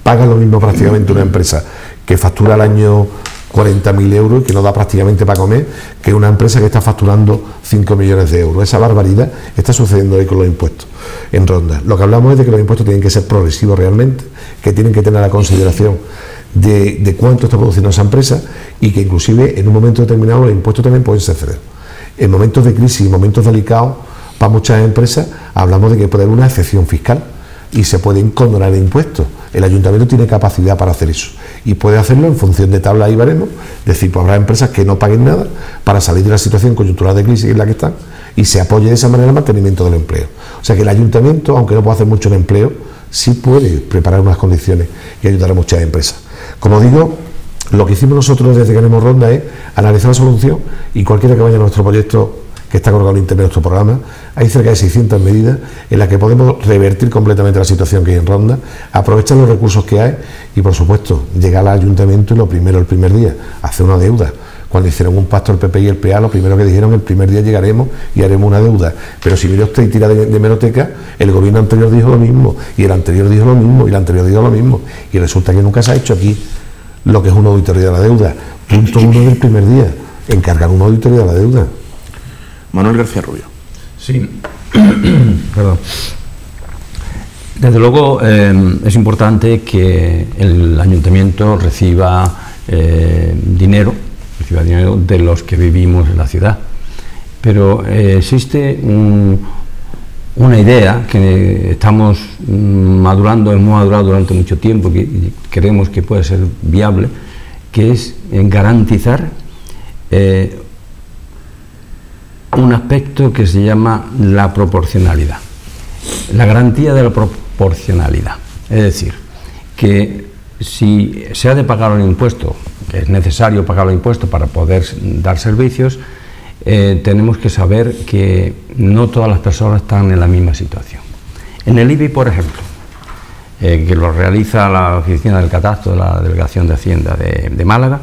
Paga lo mismo prácticamente una empresa que factura al año 40.000 euros y que no da prácticamente para comer, que una empresa que está facturando 5 millones de euros. Esa barbaridad está sucediendo ahí con los impuestos en Ronda. Lo que hablamos es de que los impuestos tienen que ser progresivos realmente, que tienen que tener la consideración de cuánto está produciendo esa empresa y que inclusive en un momento determinado los impuestos también pueden ser ceder. En momentos de crisis y momentos delicados para muchas empresas hablamos de que puede haber una excepción fiscal y se pueden condonar impuestos. El ayuntamiento tiene capacidad para hacer eso y puede hacerlo en función de tablas y baremos, es decir, pues habrá empresas que no paguen nada para salir de la situación coyuntural de crisis en la que están y se apoye de esa manera el mantenimiento del empleo. O sea que el ayuntamiento, aunque no pueda hacer mucho en empleo, sí puede preparar unas condiciones y ayudar a muchas empresas. Como digo, lo que hicimos nosotros desde que haremos ronda es analizar la solución, y cualquiera que vaya a nuestro proyecto que está colgado en internet, nuestro programa, hay cerca de 600 medidas en las que podemos revertir completamente la situación que hay en Ronda, aprovechar los recursos que hay y, por supuesto, llegar al ayuntamiento y lo primero, el primer día, hacer una deuda. Cuando hicieron un pacto el PP y el PA, lo primero que dijeron, el primer día llegaremos y haremos una deuda. Pero si mira usted y tira de hemeroteca, el gobierno anterior dijo lo mismo, y el anterior dijo lo mismo, y el anterior dijo lo mismo, y resulta que nunca se ha hecho aquí lo que es una auditoría de la deuda. Punto 1 del primer día, encargar una auditoría de la deuda. Manuel García Rubio. Sí, perdón. Desde luego es importante que el ayuntamiento reciba dinero de los que vivimos en la ciudad, pero existe una idea que estamos madurando, hemos madurado durante mucho tiempo, que creemos que puede ser viable, que es garantizar un aspecto que se llama la proporcionalidad, la garantía de la proporcionalidad. Es decir, que si se ha de pagar un impuesto, que es necesario pagar los impuestos para poder dar servicios, tenemos que saber que no todas las personas están en la misma situación. En el IBI, por ejemplo, que lo realiza la Oficina del Catastro de la Delegación de Hacienda de Málaga,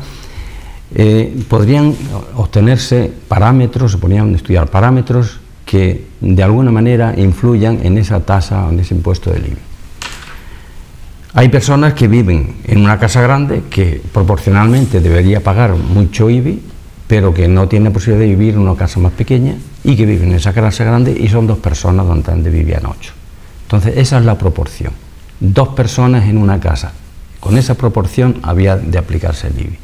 podrían obtenerse parámetros, se podrían estudiar parámetros que de alguna manera influyan en esa tasa, en ese impuesto del IBI. Hay personas que viven en una casa grande que proporcionalmente debería pagar mucho IBI, pero que no tienen posibilidad de vivir en una casa más pequeña y que viven en esa casa grande y son 2 personas donde vivían 8. Entonces esa es la proporción, 2 personas en una casa. Con esa proporción había de aplicarse el IBI.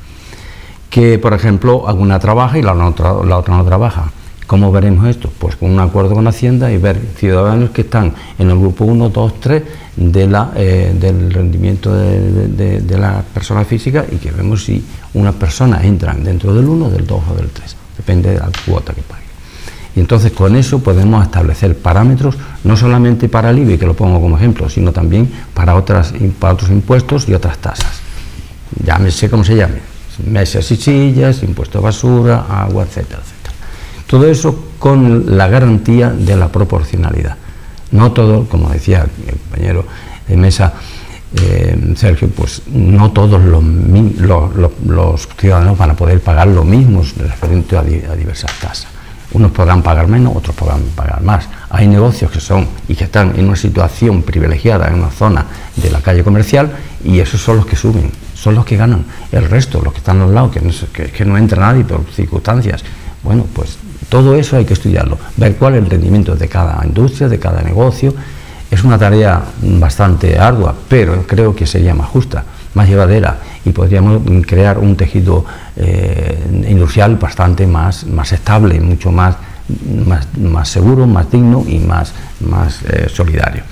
Que, por ejemplo, alguna trabaja y la otra no trabaja. ¿Cómo veremos esto? Pues con un acuerdo con Hacienda y ver ciudadanos que están en el grupo 1, 2, 3 del rendimiento de la persona física, y que vemos si unas personas entran dentro del 1, del 2 o del 3. Depende de la cuota que pague. Y entonces con eso podemos establecer parámetros, no solamente para el IBI, que lo pongo como ejemplo, sino también para otros impuestos y otras tasas. Llámese como se llame. Mesas y sillas, impuesto de basura, agua, etcétera, etcétera. Todo eso con la garantía de la proporcionalidad. No todo, como decía el compañero de mesa, Sergio, pues no todos los ciudadanos van a poder pagar lo mismo referente a diversas tasas. Unos podrán pagar menos, otros podrán pagar más. Hay negocios que son y que están en una situación privilegiada en una zona de la calle comercial, y esos son los que suben, son los que ganan. El resto, los que están a los lados, que no entra nadie por circunstancias, bueno, pues todo eso hay que estudiarlo, ver cuál es el rendimiento de cada industria, de cada negocio. Es una tarea bastante ardua, pero creo que sería más justa, más llevadera, y podríamos crear un tejido industrial bastante más estable, mucho más seguro, más digno y más solidario.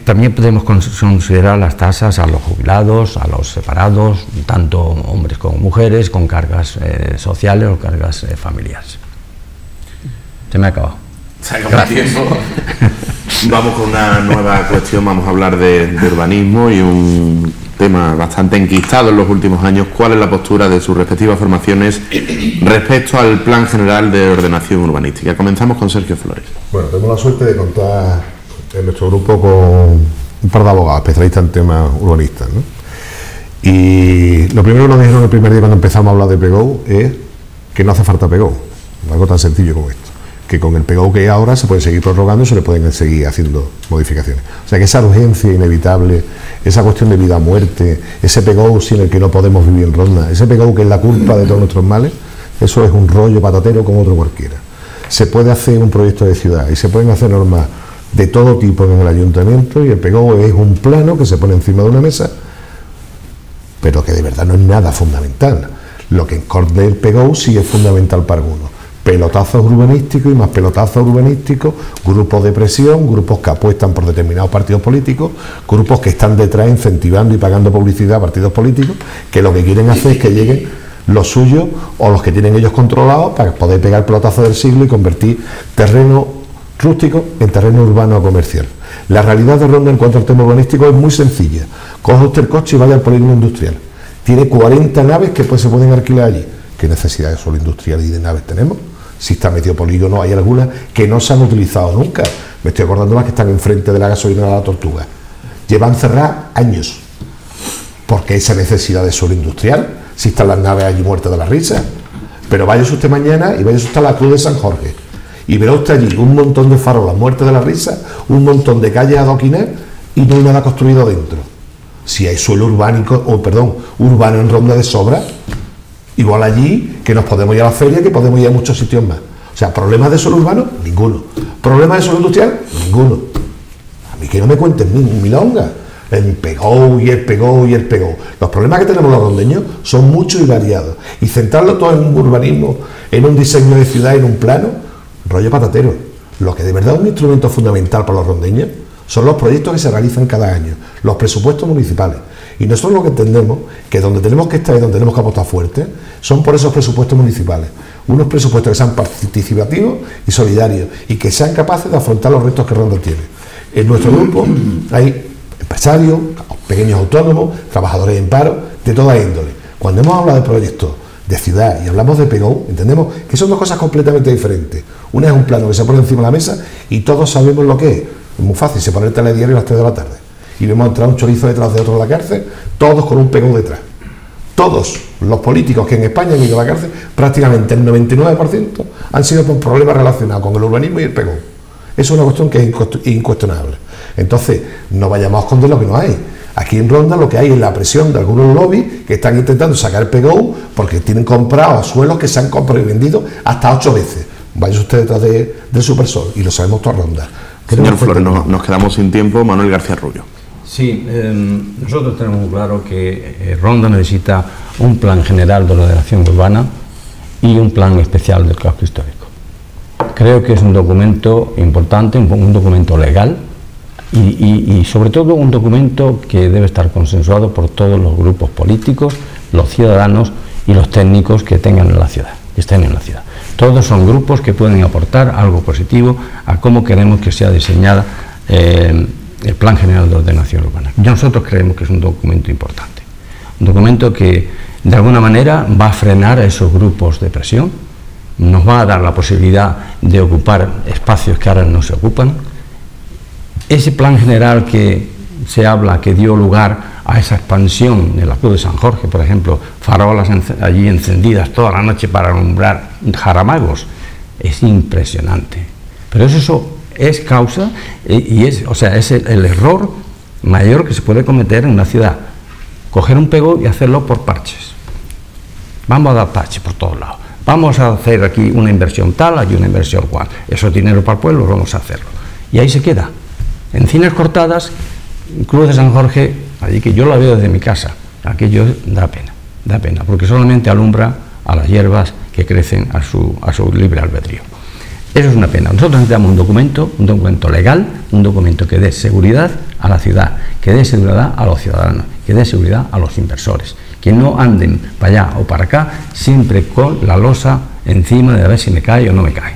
También podemos considerar las tasas a los jubilados, a los separados, tanto hombres como mujeres, con cargas sociales o cargas familiares. Se me ha acabado. Se acabó el tiempo. Vamos con una nueva cuestión, vamos a hablar de urbanismo y un tema bastante enquistado en los últimos años. ¿Cuál es la postura de sus respectivas formaciones respecto al Plan General de Ordenación Urbanística? Comenzamos con Sergio Flores. Bueno, tenemos la suerte de contar en nuestro grupo con un par de abogados especialistas en temas urbanistas, ¿no? Y lo primero que nos dijeron el primer día cuando empezamos a hablar de PGO es que no hace falta PGO, algo tan sencillo como esto, que con el PGO que hay ahora se puede seguir prorrogando y se le pueden seguir haciendo modificaciones. O sea que esa urgencia inevitable, esa cuestión de vida o muerte, ese PGO sin el que no podemos vivir en Ronda, ese PGO que es la culpa de todos nuestros males, eso es un rollo patatero como otro cualquiera. Se puede hacer un proyecto de ciudad y se pueden hacer normas de todo tipo en el ayuntamiento, y el PGO es un plano que se pone encima de una mesa, pero que de verdad no es nada fundamental. Lo que encorde el PGO sí es fundamental para algunos. Pelotazos urbanísticos y más pelotazos urbanísticos, grupos de presión, grupos que apuestan por determinados partidos políticos, grupos que están detrás incentivando y pagando publicidad a partidos políticos, que lo que quieren hacer es que lleguen los suyos o los que tienen ellos controlados para poder pegar el pelotazo del siglo y convertir terreno rústico en terreno urbano o comercial. La realidad de Ronda en cuanto al tema urbanístico es muy sencilla. Coge usted el coche y vaya al polígono industrial. Tiene 40 naves que se pueden alquilar allí. ¿Qué necesidad de suelo industrial y de naves tenemos? Si está metido polígono, hay algunas que no se han utilizado nunca. Me estoy acordando las que están enfrente de la gasolinera de La Tortuga. Llevan cerradas años. ¿Por qué esa necesidad de suelo industrial? Si están las naves allí muertas de la risa. Pero vaya usted mañana y vaya usted a la Cruz de San Jorge y verá usted allí un montón de farolas muertas de la risa, un montón de calles adoquines y no hay nada construido dentro. Si hay suelo urbano en Ronda de sobra, igual allí que nos podemos ir a la feria, que podemos ir a muchos sitios más. O sea, ¿problemas de suelo urbano? Ninguno. ¿Problemas de suelo industrial? Ninguno. A mí que no me cuenten milonga. El pegó y el pegó y el pegó. Los problemas que tenemos los rondeños son muchos y variados. Y centrarlo todo en un urbanismo, en un diseño de ciudad, en un plano, rollo patatero. Lo que de verdad es un instrumento fundamental para los rondeños son los proyectos que se realizan cada año, los presupuestos municipales. Y nosotros lo que entendemos que donde tenemos que estar y donde tenemos que apostar fuerte son por esos presupuestos municipales. Unos presupuestos que sean participativos y solidarios y que sean capaces de afrontar los retos que Ronda tiene. En nuestro grupo hay empresarios, pequeños autónomos, trabajadores en paro, de toda índole. Cuando hemos hablado de proyectos de ciudad y hablamos de PGO, entendemos que son dos cosas completamente diferentes. Una es un plano que se pone encima de la mesa y todos sabemos lo que es. Es muy fácil, se pone el telediario a las 3 de la tarde y vemos entrar un chorizo detrás de otro a la cárcel, todos con un PGO detrás. Todos los políticos que en España han ido a la cárcel, prácticamente el 99% han sido por problemas relacionados con el urbanismo y el PGO. Eso es una cuestión que es incuestionable. Entonces, no vayamos a esconder lo que no hay. Aquí en Ronda lo que hay es la presión de algunos lobbies que están intentando sacar el PGO porque tienen comprados suelos que se han comprado y vendido hasta 8 veces. Vaya usted detrás del Supersol y lo sabemos toda Ronda. Señor Flores, nos quedamos sin tiempo. Manuel García Rubio. Sí, nosotros tenemos muy claro que Ronda necesita un plan general de ordenación urbana y un plan especial del casco histórico. Creo que es un documento importante, un documento legal y sobre todo un documento que debe estar consensuado por todos los grupos políticos, los ciudadanos y los técnicos que estén en la ciudad. Todos son grupos que pueden aportar algo positivo a cómo queremos que sea diseñada el Plan General de Ordenación Urbana. Nosotros creemos que es un documento importante, un documento que de alguna manera va a frenar a esos grupos de presión, nos va a dar la posibilidad de ocupar espacios que ahora no se ocupan. Ese plan general que se habla, que dio lugar a esa expansión de la Cruz de San Jorge, por ejemplo, farolas allí encendidas toda la noche para alumbrar jaramagos, es impresionante. Pero eso es causa es el error mayor que se puede cometer en una ciudad, coger un PGO y hacerlo por parches. Vamos a dar parches por todos lados. Vamos a hacer aquí una inversión tal, aquí una inversión cual. Eso es dinero para el pueblo, vamos a hacerlo. Y ahí se queda. Encinas cortadas, Cruz de San Jorge, allí que yo la veo desde mi casa, aquello da pena, porque solamente alumbra a las hierbas que crecen a su libre albedrío. Eso es una pena. Nosotros necesitamos un documento legal, un documento que dé seguridad a la ciudad, que dé seguridad a los ciudadanos, que dé seguridad a los inversores, que no anden para allá o para acá siempre con la losa encima de a ver si me cae o no me cae.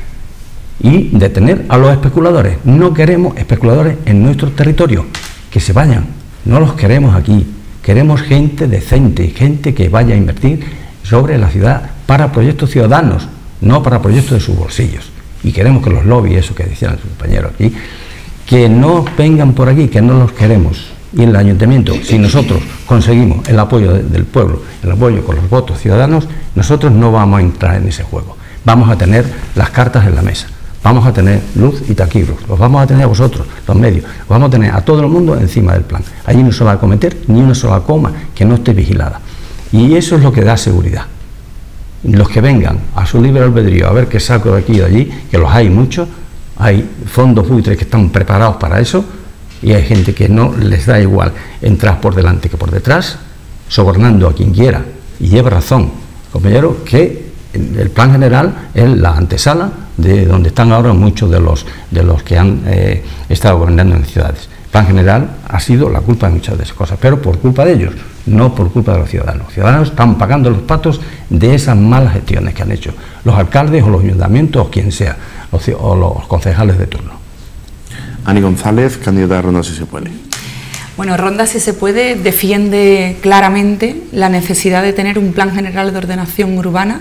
Y detener a los especuladores. No queremos especuladores en nuestro territorio, que se vayan, no los queremos aquí. Queremos gente decente, gente que vaya a invertir sobre la ciudad para proyectos ciudadanos, no para proyectos de sus bolsillos. Y queremos que los lobbies, eso que decían sus compañeros aquí, que no vengan por aquí, que no los queremos. Y en el ayuntamiento, si nosotros conseguimos el apoyo del pueblo, el apoyo con los votos ciudadanos, nosotros no vamos a entrar en ese juego. Vamos a tener las cartas en la mesa, vamos a tener luz y taquígrafos, los vamos a tener a vosotros, los medios, los vamos a tener a todo el mundo encima del plan. Allí no se va a cometer ni una sola coma que no esté vigilada. Y eso es lo que da seguridad. Los que vengan a su libre albedrío a ver qué saco de aquí y de allí, que los hay muchos, hay fondos buitres que están preparados para eso, y hay gente que no les da igual entrar por delante que por detrás, sobornando a quien quiera, y lleva razón, compañero, que el plan general es la antesala de donde están ahora muchos de los que han estado gobernando en ciudades. plan general ha sido la culpa de muchas de esas cosas, pero por culpa de ellos, no por culpa de los ciudadanos. Los ciudadanos están pagando los patos de esas malas gestiones que han hecho los alcaldes o los ayuntamientos o quien sea, o los concejales de turno. Ani González, candidata de Ronda Si Se Puede. Bueno, Ronda Si Se Puede defiende claramente la necesidad de tener un plan general de ordenación urbana,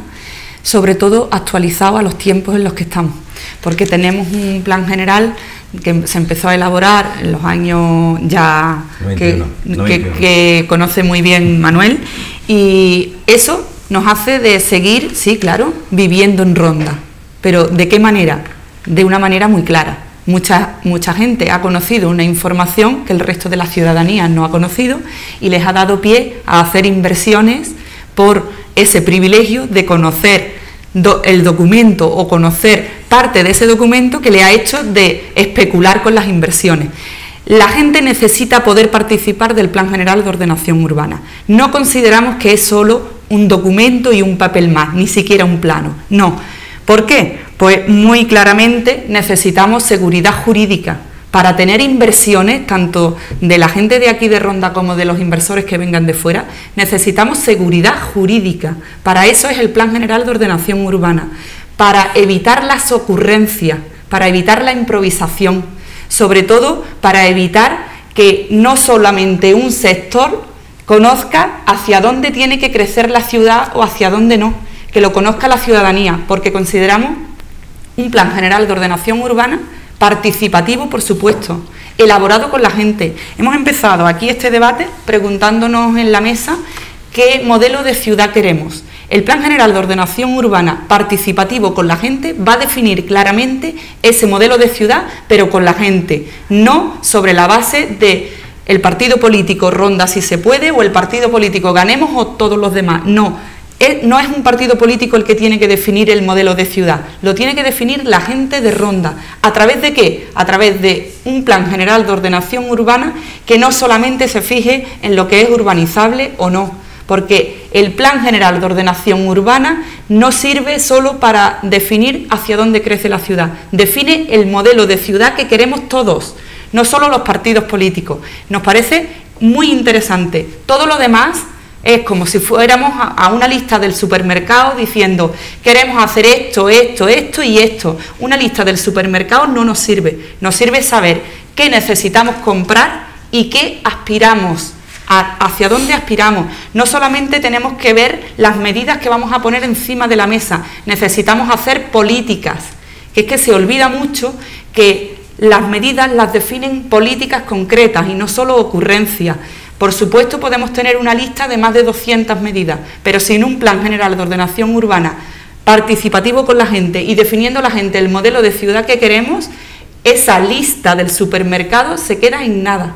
sobre todo actualizado a los tiempos en los que estamos, porque tenemos un plan general que se empezó a elaborar en los años ya 91. Que conoce muy bien Manuel, y eso nos hace de seguir, sí, claro, viviendo en Ronda, pero ¿de qué manera? De una manera muy clara. Mucha gente ha conocido una información que el resto de la ciudadanía no ha conocido y les ha dado pie a hacer inversiones por ese privilegio de conocer el documento o conocer parte de ese documento que le ha hecho de especular con las inversiones. La gente necesita poder participar del Plan General de Ordenación Urbana. No consideramos que es solo un documento y un papel más, ni siquiera un plano, no. ¿Por qué? Pues muy claramente necesitamos seguridad jurídica para tener inversiones, tanto de la gente de aquí de Ronda como de los inversores que vengan de fuera. Necesitamos seguridad jurídica. Para eso es el Plan General de Ordenación Urbana, para evitar las ocurrencias, para evitar la improvisación, sobre todo para evitar que no solamente un sector conozca hacia dónde tiene que crecer la ciudad o hacia dónde no, que lo conozca la ciudadanía, porque consideramos un plan general de ordenación urbana participativo, por supuesto, elaborado con la gente. Hemos empezado aquí este debate preguntándonos en la mesa qué modelo de ciudad queremos. El Plan General de Ordenación Urbana participativo con la gente va a definir claramente ese modelo de ciudad, pero con la gente, no sobre la base de el partido político Ronda Si Se Puede o el partido político Ganemos o todos los demás, no. No es un partido político el que tiene que definir el modelo de ciudad, lo tiene que definir la gente de Ronda. ¿A través de qué? A través de un plan general de ordenación urbana que no solamente se fije en lo que es urbanizable o no, porque el plan general de ordenación urbana no sirve solo para definir hacia dónde crece la ciudad, define el modelo de ciudad que queremos todos, no solo los partidos políticos. Nos parece muy interesante. Todo lo demás es como si fuéramos a una lista del supermercado diciendo queremos hacer esto, esto, esto y esto. Una lista del supermercado no nos sirve. Nos sirve saber qué necesitamos comprar y qué aspiramos, hacia dónde aspiramos. No solamente tenemos que ver las medidas que vamos a poner encima de la mesa, necesitamos hacer políticas, que es que se olvida mucho que las medidas las definen políticas concretas y no solo ocurrencias. Por supuesto podemos tener una lista de más de 200 medidas, pero sin un plan general de ordenación urbana participativo con la gente y definiendo la gente el modelo de ciudad que queremos, esa lista del supermercado se queda en nada.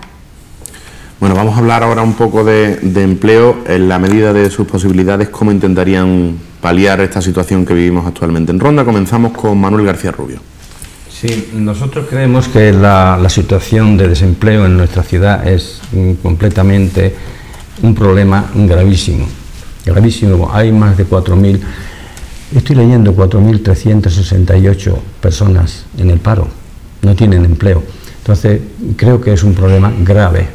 Bueno, vamos a hablar ahora un poco de empleo. En la medida de sus posibilidades, ¿cómo intentarían paliar esta situación que vivimos actualmente en Ronda? Comenzamos con Manuel García Rubio. Sí, nosotros creemos que la situación de desempleo en nuestra ciudad es completamente un problema gravísimo, gravísimo. Hay más de 4.000, estoy leyendo 4.368 personas en el paro, no tienen empleo. Entonces, creo que es un problema grave,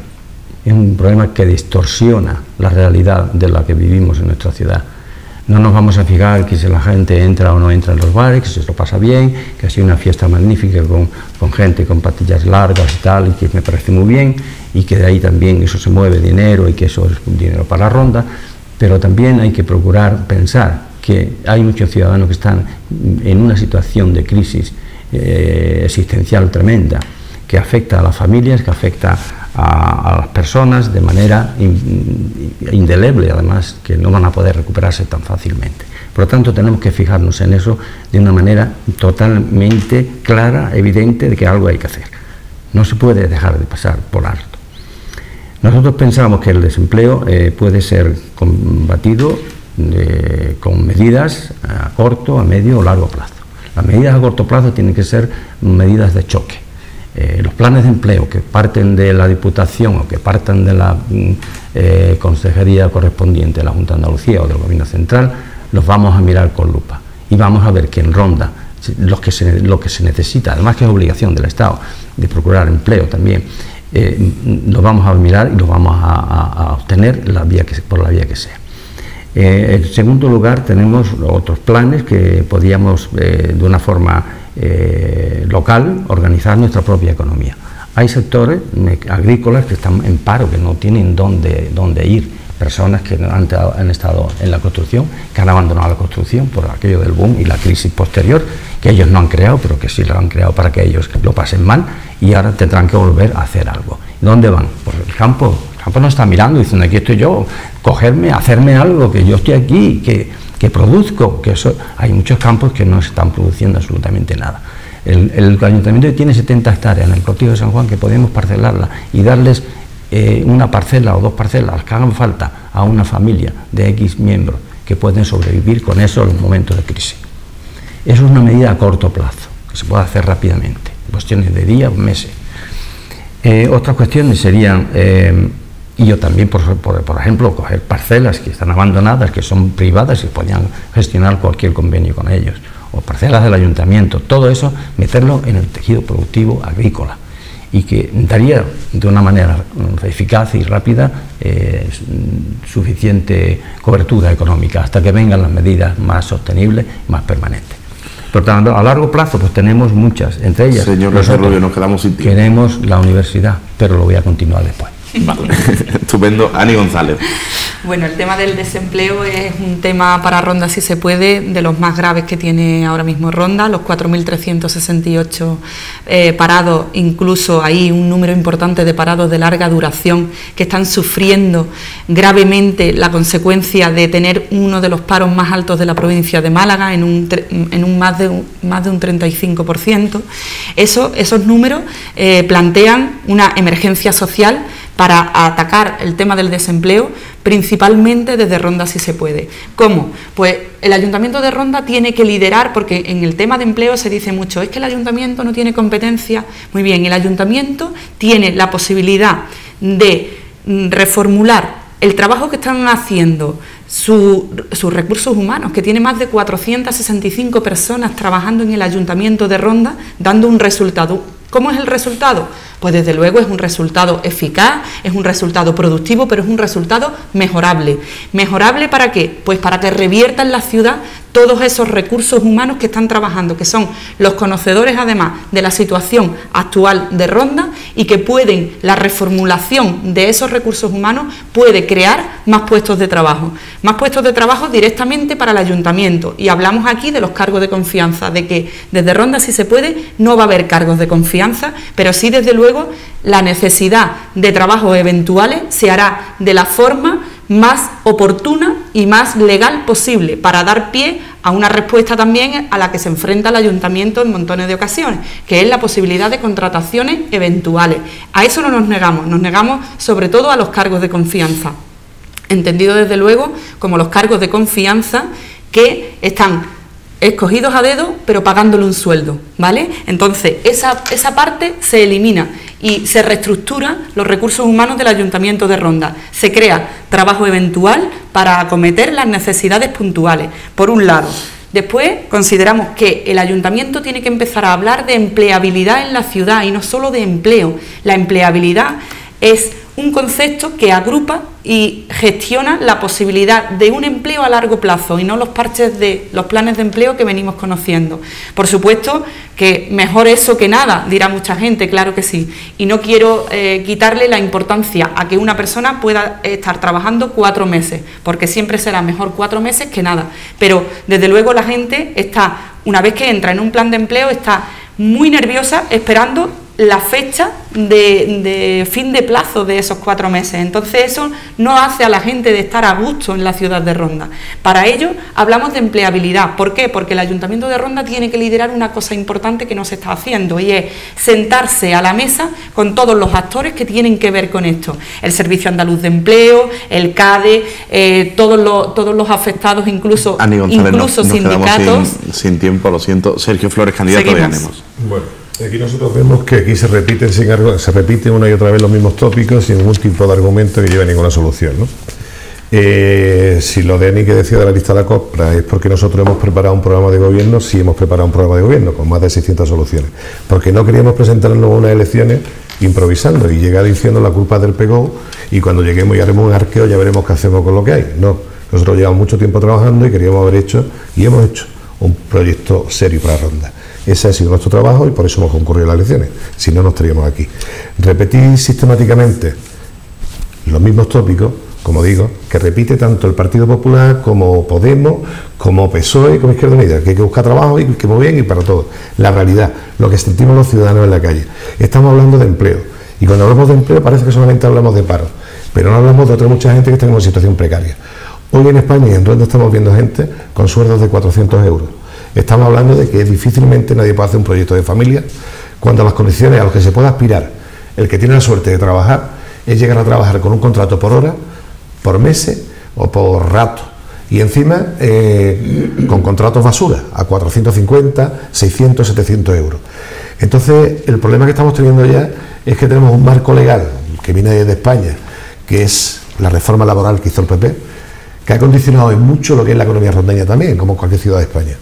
es un problema que distorsiona la realidad de la que vivimos en nuestra ciudad. No nos vamos a fijar que si la gente entra o no entra en los bares, que se lo pasa bien, que ha sido una fiesta magnífica con gente con patillas largas y tal, y que me parece muy bien, y que de ahí también eso se mueve dinero y que eso es dinero para la Ronda, pero también hay que procurar pensar que hay muchos ciudadanos que están en una situación de crisis existencial tremenda, que afecta a las familias, que afecta a las personas de manera indeleble, además, que no van a poder recuperarse tan fácilmente. Por lo tanto, tenemos que fijarnos en eso de una manera totalmente clara, evidente, de que algo hay que hacer. No se puede dejar de pasar por alto. Nosotros pensamos que el desempleo puede ser combatido con medidas a corto, a medio o largo plazo. Las medidas a corto plazo tienen que ser medidas de choque. Los planes de empleo que parten de la Diputación o que partan de la consejería correspondiente de la Junta de Andalucía o del Gobierno Central, los vamos a mirar con lupa y vamos a ver que en Ronda lo que se necesita, además que es obligación del Estado de procurar empleo también, lo vamos a mirar y lo vamos a obtener por la vía que sea. En segundo lugar, tenemos otros planes que podíamos, de una forma local, organizar nuestra propia economía. Hay sectores agrícolas que están en paro, que no tienen dónde ir, personas que han estado en la construcción, que han abandonado la construcción por aquello del boom y la crisis posterior, que ellos no han creado, pero que sí lo han creado para que ellos lo pasen mal, y ahora tendrán que volver a hacer algo. ¿Dónde van? Pues el campo nos está mirando, diciendo, aquí estoy yo, cogerme, hacerme algo, que yo estoy aquí, que produzco, que eso. Hay muchos campos que no se están produciendo absolutamente nada. El ayuntamiento tiene 70 hectáreas en el cortijo de San Juan, que podemos parcelarla y darles una parcela o 2 parcelas que hagan falta a una familia de X miembros que pueden sobrevivir con eso en los momentos de crisis. Eso es una medida a corto plazo, que se puede hacer rápidamente, cuestiones de días o meses. Otras cuestiones serían, y yo también, por ejemplo, coger parcelas que están abandonadas, que son privadas y podían gestionar cualquier convenio con ellos, o parcelas del ayuntamiento, todo eso, meterlo en el tejido productivo agrícola, y que daría de una manera eficaz y rápida suficiente cobertura económica hasta que vengan las medidas más sostenibles, más permanentes. Por tanto, a largo plazo pues tenemos muchas, entre ellas, señor Rubio, nos quedamos sin tiempo. Queremos la universidad, pero lo voy a continuar después. Vale. Estupendo. Ani González. Bueno, el tema del desempleo es un tema para Ronda, si se puede, de los más graves que tiene ahora mismo Ronda, los 4.368 parados, incluso hay un número importante de parados de larga duración que están sufriendo gravemente la consecuencia de tener uno de los paros más altos de la provincia de Málaga, en un más de un 35%. Esos números plantean una emergencia social para atacar el tema del desempleo, principalmente desde Ronda, si se puede. ¿Cómo? Pues el Ayuntamiento de Ronda tiene que liderar, porque en el tema de empleo se dice mucho, es que el Ayuntamiento no tiene competencia. Muy bien, el Ayuntamiento tiene la posibilidad de reformular el trabajo que están haciendo sus recursos humanos, que tiene más de 465 personas trabajando en el Ayuntamiento de Ronda, dando un resultado. ¿Cómo es el resultado? Pues desde luego es un resultado eficaz, es un resultado productivo, pero es un resultado mejorable. ¿Mejorable para qué? Pues para que revierta en la ciudad todos esos recursos humanos que están trabajando, que son los conocedores además de la situación actual de Ronda, y que la reformulación de esos recursos humanos puede crear más puestos de trabajo directamente para el ayuntamiento. Y hablamos aquí de los cargos de confianza, de que desde Ronda, si se puede, no va a haber cargos de confianza, pero sí desde luego la necesidad de trabajos eventuales se hará de la forma más oportuna y más legal posible, para dar pie a una respuesta también a la que se enfrenta el ayuntamiento en montones de ocasiones, que es la posibilidad de contrataciones eventuales. A eso no nos negamos sobre todo a los cargos de confianza, entendido desde luego como los cargos de confianza que están escogidos a dedo, pero pagándole un sueldo, ¿vale? Entonces, esa parte se elimina y se reestructura los recursos humanos del Ayuntamiento de Ronda. Se crea trabajo eventual para acometer las necesidades puntuales, por un lado. Después, consideramos que el Ayuntamiento tiene que empezar a hablar de empleabilidad en la ciudad, y no solo de empleo. La empleabilidad es un concepto que agrupa y gestiona la posibilidad de un empleo a largo plazo, y no los parches de los planes de empleo que venimos conociendo. Por supuesto que mejor eso que nada, dirá mucha gente, claro que sí, y no quiero quitarle la importancia a que una persona pueda estar trabajando 4 meses, porque siempre será mejor 4 meses que nada, pero desde luego la gente está, una vez que entra en un plan de empleo, está muy nerviosa esperando la fecha de fin de plazo de esos 4 meses. Entonces eso no hace a la gente de estar a gusto en la ciudad de Ronda. Para ello hablamos de empleabilidad. ¿Por qué? Porque el Ayuntamiento de Ronda tiene que liderar una cosa importante que no se está haciendo, y es sentarse a la mesa con todos los actores que tienen que ver con esto. El Servicio Andaluz de Empleo, el CADE, todos los afectados, incluso sindicatos. Sin tiempo, lo siento. Sergio Flores, candidato de Anemos. Bueno, aquí nosotros vemos que aquí se repiten una y otra vez los mismos tópicos sin ningún tipo de argumento que lleve a ninguna solución, ¿no? Si lo de Ani que decía de la lista de la compra es porque nosotros hemos preparado un programa de gobierno, sí hemos preparado un programa de gobierno con más de 600 soluciones, porque no queríamos presentarnos a unas elecciones improvisando y llega diciendo la culpa del pegón y cuando lleguemos y haremos un arqueo ya veremos qué hacemos con lo que hay. No, nosotros llevamos mucho tiempo trabajando y queríamos haber hecho y hemos hecho un proyecto serio para Ronda. Ese ha sido nuestro trabajo y por eso hemos concurrido a las elecciones, si no, no estaríamos aquí. Repetir sistemáticamente los mismos tópicos, como digo, que repite tanto el Partido Popular como Podemos, como PSOE, como Izquierda Unida, que hay que buscar trabajo y que muy bien y para todos. La realidad, lo que sentimos los ciudadanos en la calle. Estamos hablando de empleo y cuando hablamos de empleo parece que solamente hablamos de paro, pero no hablamos de otra mucha gente que está en una situación precaria. Hoy en España y en Ronda estamos viendo gente con sueldos de 400 euros. Estamos hablando de que difícilmente nadie puede hacer un proyecto de familia cuando las condiciones a las que se puede aspirar el que tiene la suerte de trabajar es llegar a trabajar con un contrato por hora, por meses o por rato y encima con contratos basura a 450, 600, 700 euros. Entonces el problema que estamos teniendo ya es que tenemos un marco legal que viene de España, que es la reforma laboral que hizo el PP, que ha condicionado en mucho lo que es la economía rondeña también, como cualquier ciudad de España.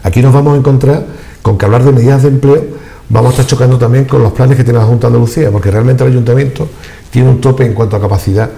Aquí nos vamos a encontrar con que hablar de medidas de empleo vamos a estar chocando también con los planes que tiene la Junta de Andalucía, porque realmente el Ayuntamiento tiene un tope en cuanto a capacidad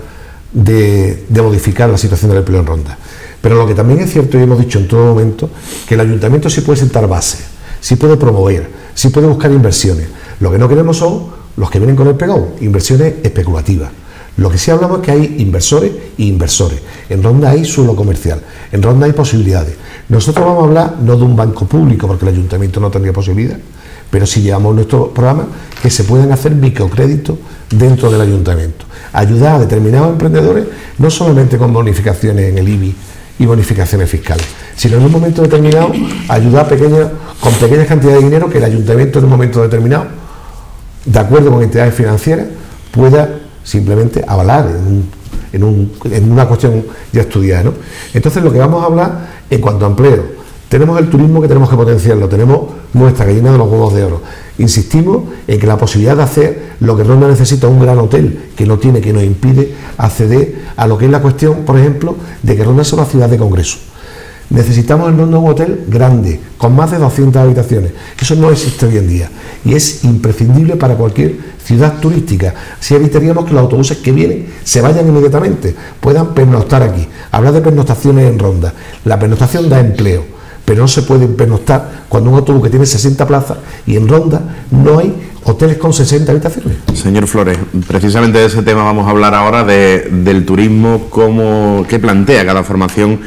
de modificar la situación del empleo en Ronda. Pero lo que también es cierto y hemos dicho en todo momento, que el Ayuntamiento sí puede sentar bases, sí puede promover, sí puede buscar inversiones. Lo que no queremos son los que vienen con el pegón, inversiones especulativas. Lo que sí hablamos es que hay inversores e inversores. En Ronda hay suelo comercial, en Ronda hay posibilidades. Nosotros vamos a hablar no de un banco público, porque el Ayuntamiento no tendría posibilidad, pero sí llevamos nuestro programa que se pueden hacer microcréditos dentro del Ayuntamiento. Ayudar a determinados emprendedores, no solamente con bonificaciones en el IBI y bonificaciones fiscales, sino en un momento determinado ayudar con pequeñas cantidades de dinero que el Ayuntamiento en un momento determinado, de acuerdo con entidades financieras, pueda simplemente avalar en una cuestión ya estudiada, ¿no? Entonces lo que vamos a hablar en cuanto a empleo, tenemos el turismo que tenemos que potenciarlo, tenemos nuestra gallina de los huevos de oro. Insistimos en que la posibilidad de hacer lo que Ronda necesita, un gran hotel que no tiene, que nos impide acceder a lo que es la cuestión, por ejemplo, de que Ronda sea una ciudad de congreso. Necesitamos en Ronda un hotel grande, con más de 200 habitaciones. Eso no existe hoy en día y es imprescindible para cualquier ciudad turística. Así evitaríamos que los autobuses que vienen se vayan inmediatamente, puedan pernoctar aquí. Hablar de pernoctaciones en Ronda. La pernoctación da empleo, pero no se puede pernoctar cuando un autobús que tiene 60 plazas y en Ronda no hay hoteles con 60 habitaciones. Señor Flores, precisamente de ese tema vamos a hablar ahora, del turismo, qué plantea cada formación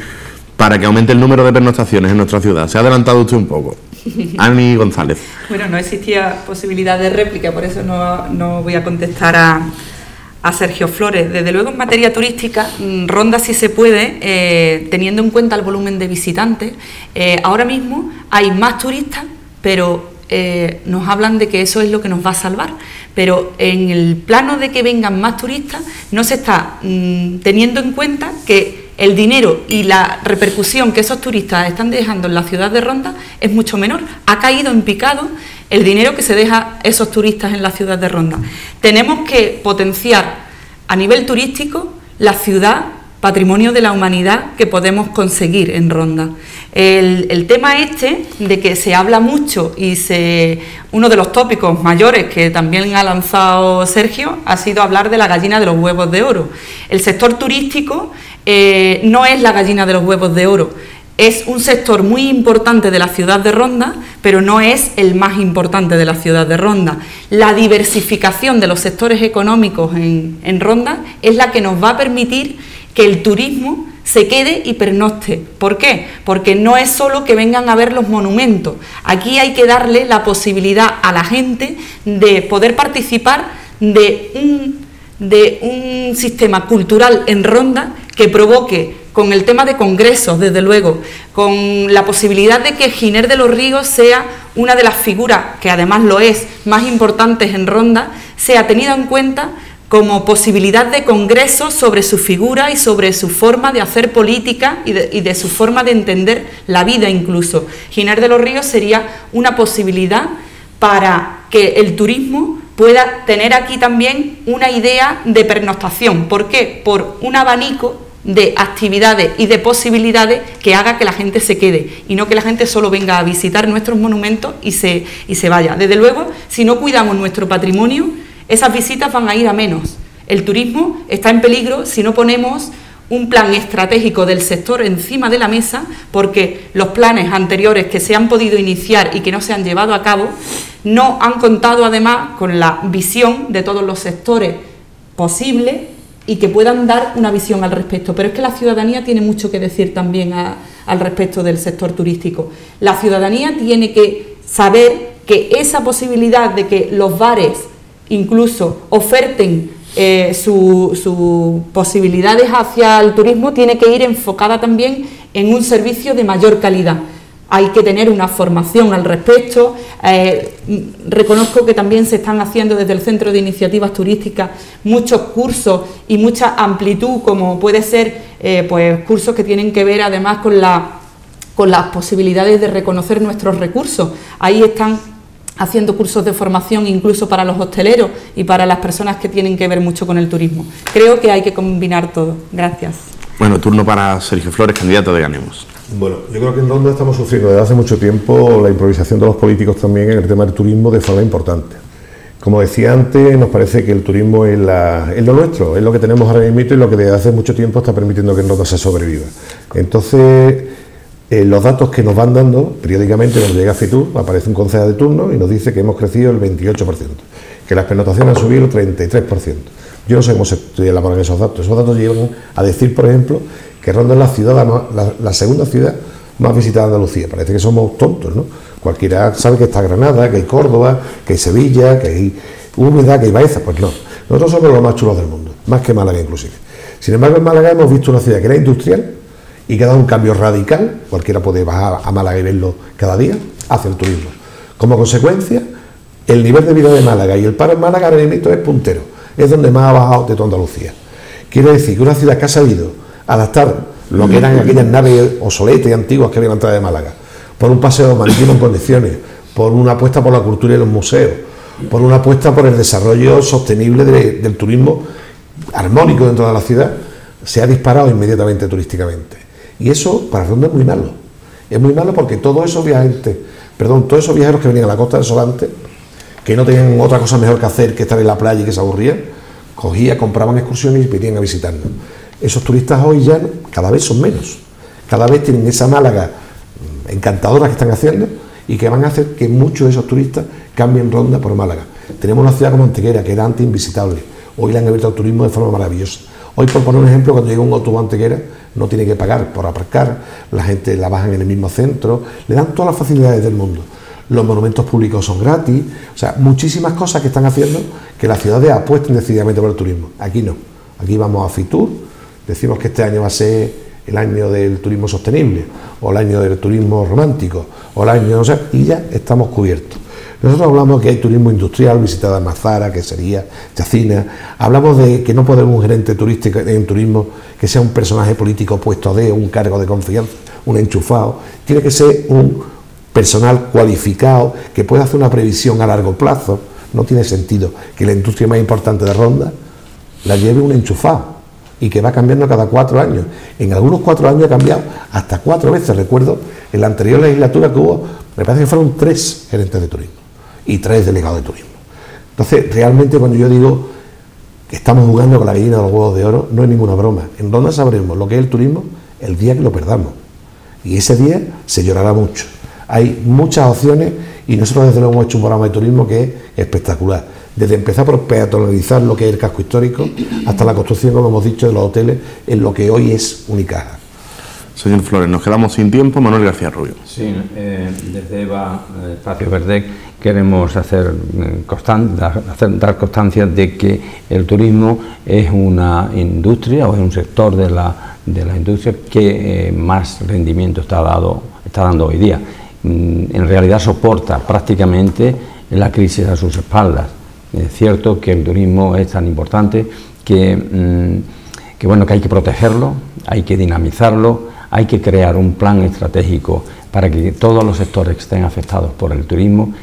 para que aumente el número de pernoctaciones en nuestra ciudad. Se ha adelantado usted un poco. Ani González. Bueno, no existía posibilidad de réplica, por eso no voy a contestar a Sergio Flores. Desde luego, en materia turística, Ronda sí se puede, teniendo en cuenta el volumen de visitantes. Ahora mismo hay más turistas, pero nos hablan de que eso es lo que nos va a salvar. Pero en el plano de que vengan más turistas, no se está teniendo en cuenta que el dinero y la repercusión que esos turistas están dejando en la ciudad de Ronda es mucho menor. Ha caído en picado el dinero que se deja esos turistas en la ciudad de Ronda. Tenemos que potenciar a nivel turístico la ciudad, patrimonio de la humanidad que podemos conseguir en Ronda. El tema este de que se habla mucho y uno de los tópicos mayores que también ha lanzado Sergio ha sido hablar de la gallina de los huevos de oro. El sector turístico no es la gallina de los huevos de oro. Es un sector muy importante de la ciudad de Ronda, pero no es el más importante de la ciudad de Ronda. La diversificación de los sectores económicos en Ronda es la que nos va a permitir que el turismo se quede y pernocte. ¿Por qué? Porque no es solo que vengan a ver los monumentos. Aquí hay que darle la posibilidad a la gente de poder participar de un sistema cultural en Ronda que provoque, con el tema de congresos, desde luego, con la posibilidad de que Giner de los Ríos sea una de las figuras, que además lo es, más importantes en Ronda, sea tenida en cuenta como posibilidad de congresos sobre su figura y sobre su forma de hacer política y de su forma de entender la vida incluso. Giner de los Ríos sería una posibilidad para que el turismo pueda tener aquí también una idea de pernoctación. ¿Por qué? Por un abanico de actividades y de posibilidades que haga que la gente se quede y no que la gente solo venga a visitar nuestros monumentos y se vaya. Desde luego, si no cuidamos nuestro patrimonio, esas visitas van a ir a menos. El turismo está en peligro si no ponemos un plan estratégico del sector encima de la mesa, porque los planes anteriores que se han podido iniciar y que no se han llevado a cabo no han contado además con la visión de todos los sectores posibles y que puedan dar una visión al respecto. Pero es que la ciudadanía tiene mucho que decir también al respecto del sector turístico. La ciudadanía tiene que saber que esa posibilidad de que los bares incluso oferten sus posibilidades hacia el turismo tiene que ir enfocada también en un servicio de mayor calidad. Hay que tener una formación al respecto. Reconozco que también se están haciendo desde el Centro de Iniciativas Turísticas muchos cursos y mucha amplitud, como puede ser pues cursos que tienen que ver además con las posibilidades de reconocer nuestros recursos. Ahí están haciendo cursos de formación incluso para los hosteleros y para las personas que tienen que ver mucho con el turismo. Creo que hay que combinar todo. Gracias. Bueno, turno para Sergio Flores, candidato de Ganemos. Bueno, yo creo que en Ronda estamos sufriendo desde hace mucho tiempo la improvisación de los políticos también en el tema del turismo de forma importante. Como decía antes, nos parece que el turismo es lo nuestro, es lo que tenemos ahora mismo y lo que desde hace mucho tiempo está permitiendo que en Ronda se sobreviva. Entonces, los datos que nos van dando, periódicamente cuando llega Fitur, aparece un concejal de turno y nos dice que hemos crecido el 28%, que las pernoctaciones han subido el 33%. Yo no sé cómo se elaboran esos datos. Esos datos llevan a decir, por ejemplo, que Ronda es la segunda ciudad más visitada de Andalucía. Parece que somos tontos, ¿no? Cualquiera sabe que está Granada, que hay Córdoba, que hay Sevilla, que hay Úbeda, que hay Baeza. Pues no, nosotros somos los más chulos del mundo, más que Málaga inclusive. Sin embargo, en Málaga hemos visto una ciudad que era industrial y que ha dado un cambio radical, cualquiera puede bajar a Málaga y verlo cada día, hacia el turismo. Como consecuencia, el nivel de vida de Málaga y el paro en Málaga ahora mismo es puntero, es donde más ha bajado de toda Andalucía. Quiere decir que una ciudad que ha sabido adaptar lo que eran aquellas naves obsoletas y antiguas que había en la entrada de Málaga, por un paseo marítimo en condiciones, por una apuesta por la cultura y los museos, por una apuesta por el desarrollo sostenible del turismo armónico dentro de la ciudad, se ha disparado inmediatamente turísticamente. Y eso para Ronda es muy malo. Es muy malo porque todos esos viajeros que venían a la costa del Solante, que no tenían otra cosa mejor que hacer que estar en la playa y que se aburrían, compraban excursiones y venían a visitarnos. Esos turistas hoy ya cada vez son menos. Cada vez tienen esa Málaga encantadora que están haciendo y que van a hacer que muchos de esos turistas cambien Ronda por Málaga. Tenemos una ciudad como Antequera, que era antes invisitable. Hoy le han abierto al turismo de forma maravillosa. Hoy, por poner un ejemplo, cuando llega un autobús a Antequera, no tiene que pagar por aparcar, la gente la bajan en el mismo centro, le dan todas las facilidades del mundo. Los monumentos públicos son gratis, o sea, muchísimas cosas que están haciendo que las ciudades apuesten decididamente por el turismo. Aquí no, aquí vamos a Fitur, decimos que este año va a ser el año del turismo sostenible, o el año del turismo romántico, o el año, no sé, y ya estamos cubiertos. Nosotros hablamos que hay turismo industrial, visitada Mazara, que sería Chacina, hablamos de que no podemos un gerente turístico en turismo que sea un personaje político puesto a un cargo de confianza, un enchufado, tiene que ser un personal cualificado que pueda hacer una previsión a largo plazo. No tiene sentido que la industria más importante de Ronda la lleve un enchufado y que va cambiando cada 4 años. En algunos 4 años ha cambiado hasta 4 veces. Recuerdo en la anterior legislatura que hubo, me parece que fueron 3 gerentes de turismo y 3 delegados de turismo. Entonces, realmente cuando yo digo que estamos jugando con la gallina de los huevos de oro, no es ninguna broma. En Ronda sabremos lo que es el turismo el día que lo perdamos. Y ese día se llorará mucho. Hay muchas opciones y nosotros desde luego hemos hecho un programa de turismo que es espectacular. Desde empezar por peatonalizar lo que es el casco histórico hasta la construcción, como hemos dicho, de los hoteles en lo que hoy es Unicaja. Señor Flores, nos quedamos sin tiempo. Manuel García Rubio. Sí, desde EVA Espacio Verde queremos dar constancia de que el turismo es una industria o es un sector de la industria que más rendimiento está dando hoy día. En realidad soporta prácticamente la crisis a sus espaldas. Es cierto que el turismo es tan importante que hay que protegerlo, hay que dinamizarlo, hay que crear un plan estratégico para que todos los sectores que estén afectados por el turismo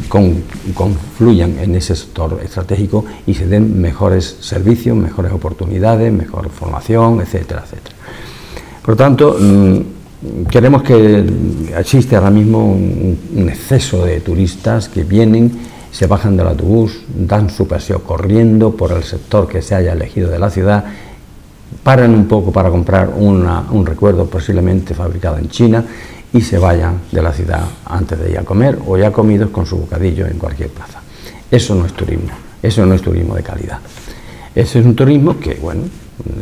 confluyan en ese sector estratégico y se den mejores servicios, mejores oportunidades, mejor formación, etcétera, etcétera. Por lo tanto, queremos que existe ahora mismo un exceso de turistas que vienen, se bajan del autobús, dan su paseo corriendo por el sector que se haya elegido de la ciudad, paran un poco para comprar un recuerdo posiblemente fabricado en China y se vayan de la ciudad antes de ir a comer o ya comidos con su bocadillo en cualquier plaza. Eso no es turismo, eso no es turismo de calidad. Ese es un turismo que, bueno,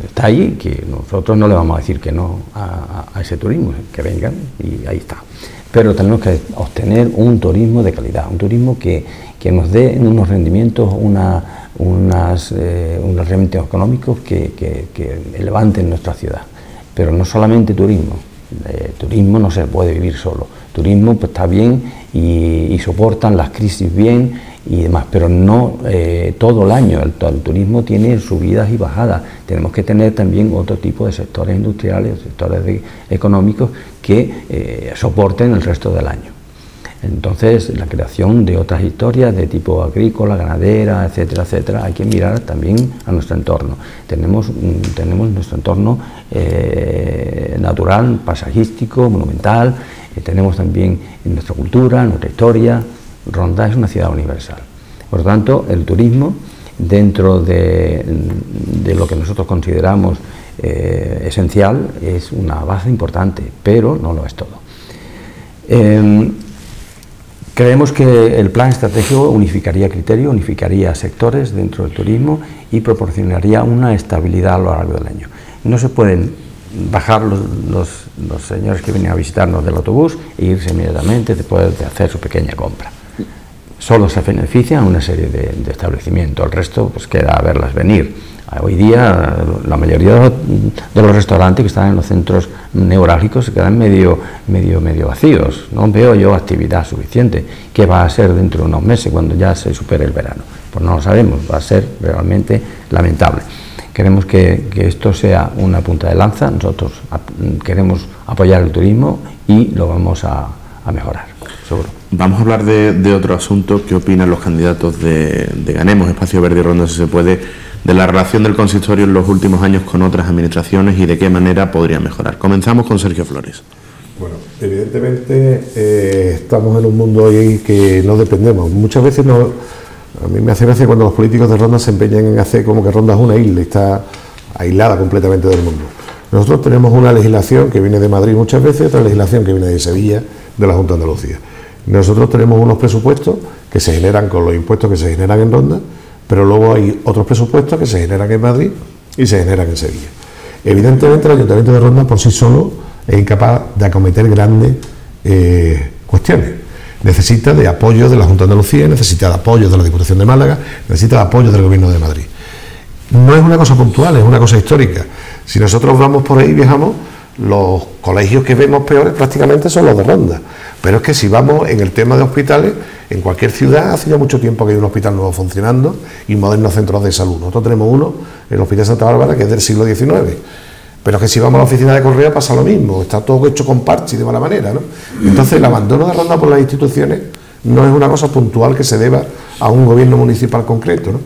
está ahí, que nosotros no le vamos a decir que no a ese turismo, que vengan y ahí está. Pero tenemos que obtener un turismo de calidad, un turismo que nos dé unos rendimientos, unos rendimientos económicos que levanten nuestra ciudad. Pero no solamente turismo. Turismo no se puede vivir solo. Turismo pues, está bien y soportan las crisis bien y demás, pero no todo el año. El turismo tiene subidas y bajadas. Tenemos que tener también otro tipo de sectores industriales, sectores económicos que soporten el resto del año. Entonces, la creación de otras historias de tipo agrícola, ganadera, etcétera, etcétera, hay que mirar también a nuestro entorno. Tenemos nuestro entorno natural, paisajístico, monumental, tenemos también nuestra cultura, nuestra historia. Ronda es una ciudad universal. Por lo tanto, el turismo, dentro de lo que nosotros consideramos esencial, es una base importante, pero no lo es todo. Creemos que el plan estratégico unificaría criterios, unificaría sectores dentro del turismo y proporcionaría una estabilidad a lo largo del año. No se pueden bajar los señores que vienen a visitarnos del autobús e irse inmediatamente después de hacer su pequeña compra. Solo se benefician una serie de establecimientos, el resto pues queda a verlas venir. Hoy día la mayoría de los restaurantes que están en los centros neurálgicos se quedan medio vacíos. No veo yo actividad suficiente. ¿Qué va a ser dentro de unos meses cuando ya se supere el verano? Pues no lo sabemos, va a ser realmente lamentable. Queremos que esto sea una punta de lanza. Nosotros queremos apoyar el turismo y lo vamos a mejorar, seguro. Vamos a hablar de otro asunto. ¿Qué opinan los candidatos de Ganemos, Espacio Verde y Ronda, si se puede, de la relación del consistorio en los últimos años con otras administraciones y de qué manera podría mejorar? Comenzamos con Sergio Flores. Bueno, evidentemente estamos en un mundo hoy que no dependemos. Muchas veces a mí me hace gracia cuando los políticos de Ronda se empeñan en hacer como que Ronda es una isla y está aislada completamente del mundo. Nosotros tenemos una legislación que viene de Madrid muchas veces, otra legislación que viene de Sevilla, de la Junta de Andalucía. Nosotros tenemos unos presupuestos que se generan con los impuestos que se generan en Ronda, pero luego hay otros presupuestos que se generan en Madrid y se generan en Sevilla. Evidentemente el Ayuntamiento de Ronda por sí solo es incapaz de acometer grandes cuestiones. Necesita de apoyo de la Junta de Andalucía, necesita de apoyo de la Diputación de Málaga, necesita de apoyo del Gobierno de Madrid. No es una cosa puntual, es una cosa histórica. Si nosotros vamos por ahí, viajamos, los colegios que vemos peores prácticamente son los de Ronda. Pero es que si vamos en el tema de hospitales, en cualquier ciudad hace ya mucho tiempo que hay un hospital nuevo funcionando y modernos centros de salud. Nosotros tenemos uno, el Hospital Santa Bárbara, que es del siglo XIX. Pero es que si vamos a la oficina de Correa pasa lo mismo, está todo hecho con parche y de mala manera, ¿no? Entonces el abandono de Ronda por las instituciones no es una cosa puntual que se deba a un gobierno municipal concreto, ¿no?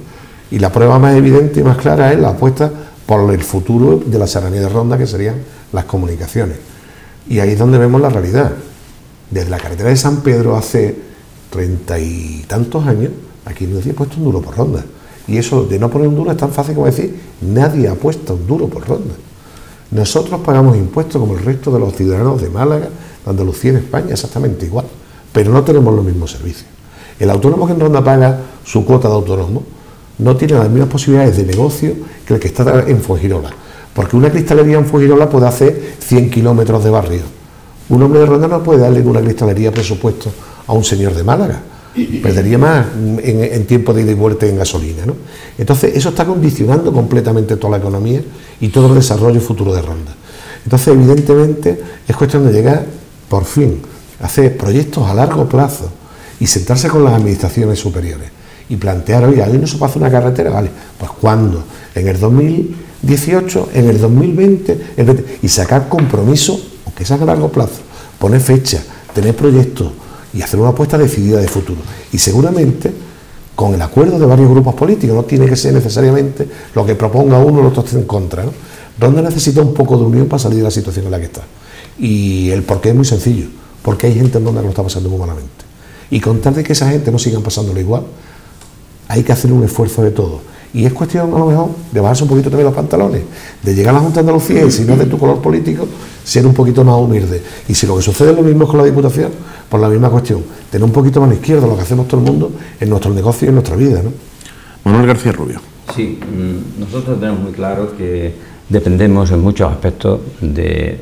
Y la prueba más evidente y más clara es la apuesta por el futuro de la serranía de Ronda, que serían las comunicaciones. Y ahí es donde vemos la realidad. Desde la carretera de San Pedro hace 30 y tantos años, aquí nadie ha puesto un duro por Ronda. Y eso de no poner un duro es tan fácil como decir, nadie ha puesto un duro por Ronda. Nosotros pagamos impuestos como el resto de los ciudadanos de Málaga, de Andalucía y de España, exactamente igual, pero no tenemos los mismos servicios. El autónomo que en Ronda paga su cuota de autónomo no tiene las mismas posibilidades de negocio que el que está en Fuengirola, porque una cristalería en Fuengirola puede hacer 100 kilómetros de barrio. Un hombre de Ronda no puede darle en una cristalería presupuesto a un señor de Málaga, perdería más en tiempo de ida y vuelta en gasolina, ¿no? Entonces eso está condicionando completamente toda la economía y todo el desarrollo futuro de Ronda. Entonces evidentemente es cuestión de llegar por fin a hacer proyectos a largo plazo y sentarse con las administraciones superiores y plantear, oye, ahí no se puede hacer una carretera, vale, pues ¿cuándo? En el 2018, en el 2020, y sacar compromisos, aunque sea a largo plazo, poner fecha, tener proyectos y hacer una apuesta decidida de futuro. Y seguramente con el acuerdo de varios grupos políticos, no tiene que ser necesariamente lo que proponga uno o el otro esté en contra, ¿no? Ronda necesita un poco de unión para salir de la situación en la que está. Y el porqué es muy sencillo, porque hay gente en Ronda que lo está pasando muy malamente. Y con tal de que esa gente no sigan pasándolo igual, hay que hacer un esfuerzo de todo. Y es cuestión, a lo mejor, de bajarse un poquito también los pantalones, de llegar a la Junta de Andalucía y, si no es de tu color político, ser un poquito más humilde. Y si lo que sucede es lo mismo con la Diputación, por la misma cuestión, tener un poquito más a la izquierda lo que hacemos todo el mundo en nuestro negocio y en nuestra vida, ¿no? Manuel García Rubio. Sí, nosotros tenemos muy claro que dependemos en muchos aspectos de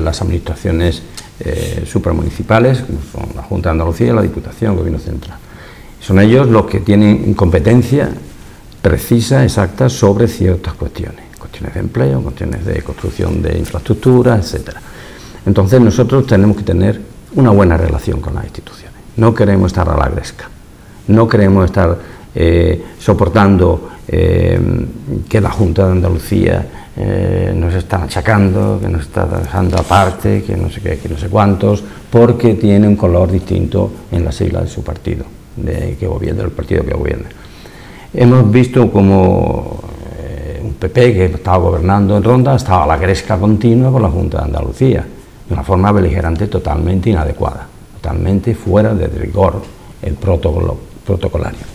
las administraciones supramunicipales, como son la Junta de Andalucía, la Diputación, el Gobierno Central. Son ellos los que tienen competencia precisa, exacta, sobre ciertas cuestiones de empleo, cuestiones de construcción de infraestructuras, etcétera. Entonces nosotros tenemos que tener una buena relación con las instituciones. No queremos estar a la gresca, no queremos estar soportando que la Junta de Andalucía nos está achacando, que nos está dejando aparte, que no sé qué, que no sé cuántos, porque tiene un color distinto en la sigla de su partido, que gobierna, el partido que gobierna. Hemos visto como un PP que estaba gobernando en Ronda estaba a la gresca continua con la Junta de Andalucía, de una forma beligerante totalmente inadecuada, totalmente fuera de rigor el protocolario.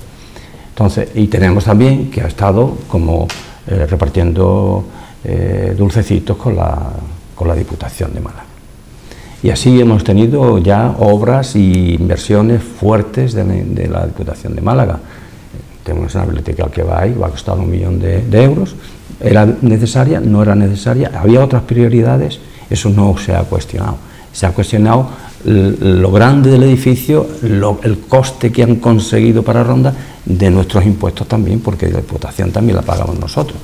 Entonces, y tenemos también que ha estado como repartiendo dulcecitos con la Diputación de Málaga. Y así hemos tenido ya obras y inversiones fuertes de la Diputación de Málaga. Tenemos una biblioteca que va a costar 1 millón de euros. ¿Era necesaria? No era necesaria. ¿Había otras prioridades? Eso no se ha cuestionado. Se ha cuestionado lo grande del edificio, el coste que han conseguido para Ronda, de nuestros impuestos también, porque la Diputación también la pagamos nosotros.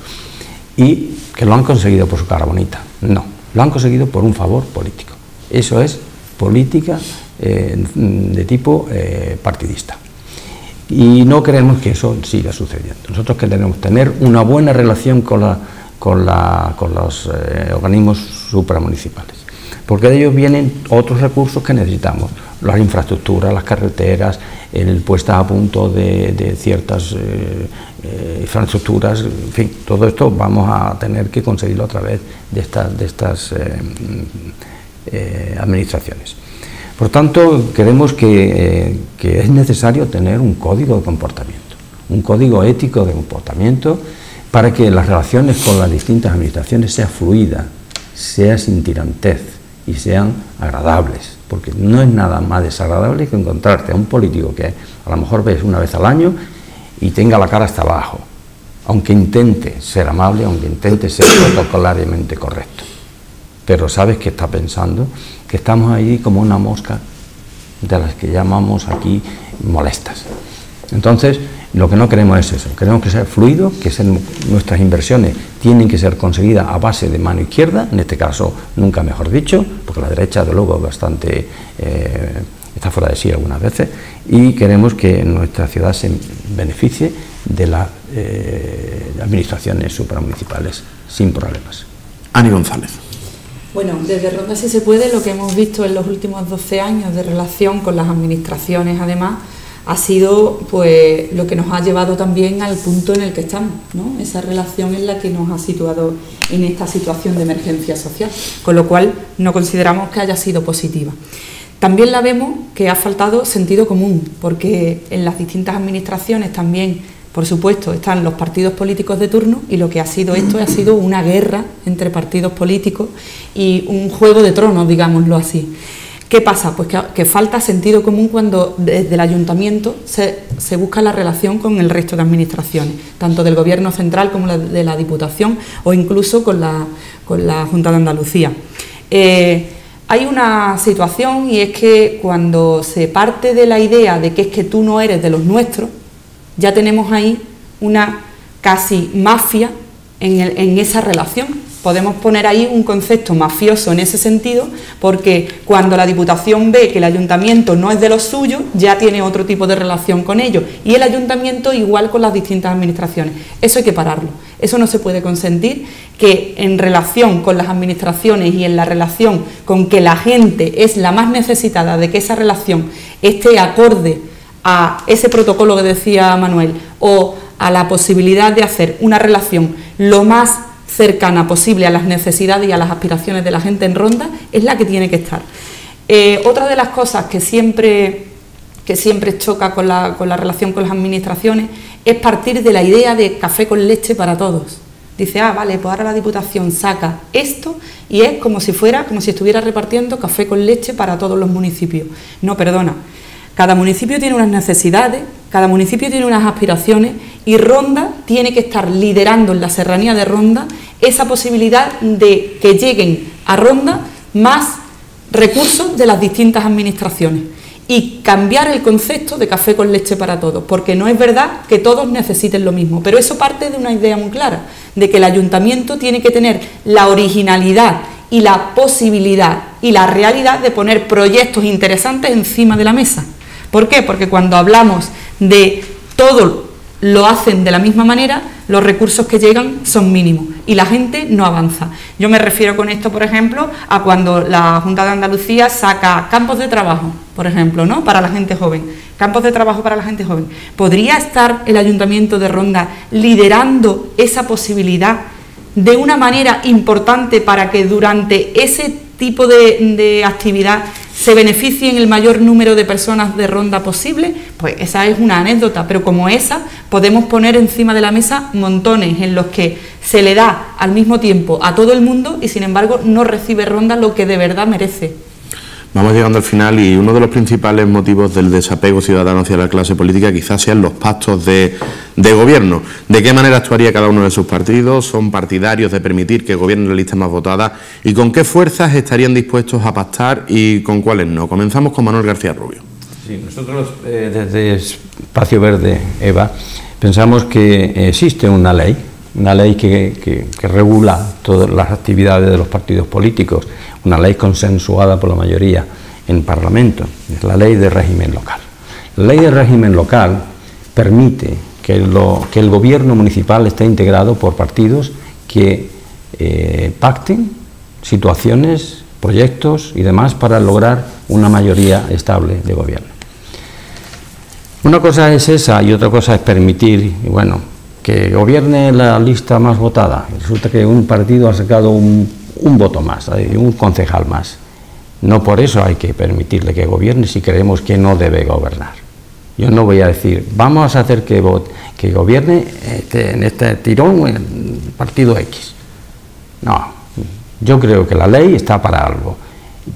Y que lo han conseguido por su cara bonita. No, lo han conseguido por un favor político. Eso es política de tipo partidista. Y no queremos que eso siga sucediendo. Nosotros queremos tener una buena relación con los organismos supramunicipales, porque de ellos vienen otros recursos que necesitamos, las infraestructuras, las carreteras, el puesta a punto de ciertas infraestructuras, en fin, todo esto vamos a tener que conseguirlo a través de estas administraciones. Por tanto, creemos que es necesario tener un código de comportamiento, un código ético de comportamiento, para que las relaciones con las distintas administraciones sean fluidas, sea sin tirantez y sean agradables, porque no es nada más desagradable que encontrarte a un político que a lo mejor ves una vez al año y tenga la cara hasta abajo, aunque intente ser amable, aunque intente ser protocolariamente correcto, pero sabes que está pensando que estamos ahí como una mosca de las que llamamos aquí molestas. Entonces, lo que no queremos es eso, queremos que sea fluido, que nuestras inversiones tienen que ser conseguidas a base de mano izquierda, en este caso nunca mejor dicho, porque la derecha de luego bastante está fuera de sí algunas veces, y queremos que nuestra ciudad se beneficie de las administraciones supramunicipales sin problemas. Ani González. Bueno, desde Ronda Si Se Puede, lo que hemos visto en los últimos 12 años de relación con las administraciones, además, ha sido pues lo que nos ha llevado también al punto en el que estamos, ¿no? Esa relación es la que nos ha situado en esta situación de emergencia social, con lo cual no consideramos que haya sido positiva. También la vemos que ha faltado sentido común, porque en las distintas administraciones también, por supuesto, están los partidos políticos de turno, y lo que ha sido esto ha sido una guerra entre partidos políticos y un juego de tronos, digámoslo así. ¿Qué pasa? Pues que falta sentido común cuando desde el ayuntamiento se busca la relación con el resto de administraciones, tanto del Gobierno central como de la Diputación, o incluso con la Junta de Andalucía. Hay una situación, y es que cuando se parte de la idea de que es que tú no eres de los nuestros, ya tenemos ahí una casi mafia en esa relación, Podemos poner ahí un concepto mafioso en ese sentido, porque cuando la Diputación ve que el Ayuntamiento no es de los suyos, ya tiene otro tipo de relación con ellos, y el Ayuntamiento igual con las distintas administraciones. Eso hay que pararlo, eso no se puede consentir, que en relación con las administraciones y en la relación con que la gente es la más necesitada de que esa relación esté acorde a ese protocolo que decía Manuel, o a la posibilidad de hacer una relación lo más cercana posible a las necesidades y a las aspiraciones de la gente en Ronda, es la que tiene que estar. Otra de las cosas que siempre choca con la relación con las administraciones es partir de la idea de café con leche para todos. Dice, vale, pues ahora la Diputación saca esto y es como si estuviera repartiendo café con leche para todos los municipios. No, perdona. Cada municipio tiene unas necesidades, cada municipio tiene unas aspiraciones, y Ronda tiene que estar liderando en la serranía de Ronda esa posibilidad de que lleguen a Ronda más recursos de las distintas administraciones y cambiar el concepto de café con leche para todos, porque no es verdad que todos necesiten lo mismo, pero eso parte de una idea muy clara, de que el Ayuntamiento tiene que tener la originalidad y la posibilidad y la realidad de poner proyectos interesantes encima de la mesa. ¿Por qué? Porque cuando hablamos de todo lo hacen de la misma manera, los recursos que llegan son mínimos y la gente no avanza. Yo me refiero con esto, por ejemplo, a cuando la Junta de Andalucía saca campos de trabajo, por ejemplo, ¿no?, para la gente joven. Campos de trabajo para la gente joven. ¿Podría estar el Ayuntamiento de Ronda liderando esa posibilidad de una manera importante para que durante ese tipo de actividad se beneficien el mayor número de personas de Ronda posible? Pues esa es una anécdota, pero como esa podemos poner encima de la mesa montones en los que se le da al mismo tiempo a todo el mundo y sin embargo no recibe Ronda lo que de verdad merece. Vamos llegando al final, y uno de los principales motivos del desapego ciudadano hacia la clase política quizás sean los pactos de gobierno. ¿De qué manera actuaría cada uno de sus partidos? ¿Son partidarios de permitir que gobierne la lista más votada? ¿Y con qué fuerzas estarían dispuestos a pactar y con cuáles no? Comenzamos con Manuel García Rubio. Sí, nosotros desde Espacio Verde, Eva, pensamos que existe una ley que regula todas las actividades de los partidos políticos, una ley consensuada por la mayoría en Parlamento, es la ley de régimen local. La ley de régimen local permite que el gobierno municipal esté integrado por partidos que pacten situaciones, proyectos y demás para lograr una mayoría estable de gobierno. Una cosa es esa y otra cosa es permitir, que gobierne la lista más votada. Resulta que un partido ha sacado un voto más, un concejal más. No por eso hay que permitirle que gobierne si creemos que no debe gobernar. Yo no voy a decir, vamos a hacer que gobierne en este tirón el partido X. No, yo creo que la ley está para algo,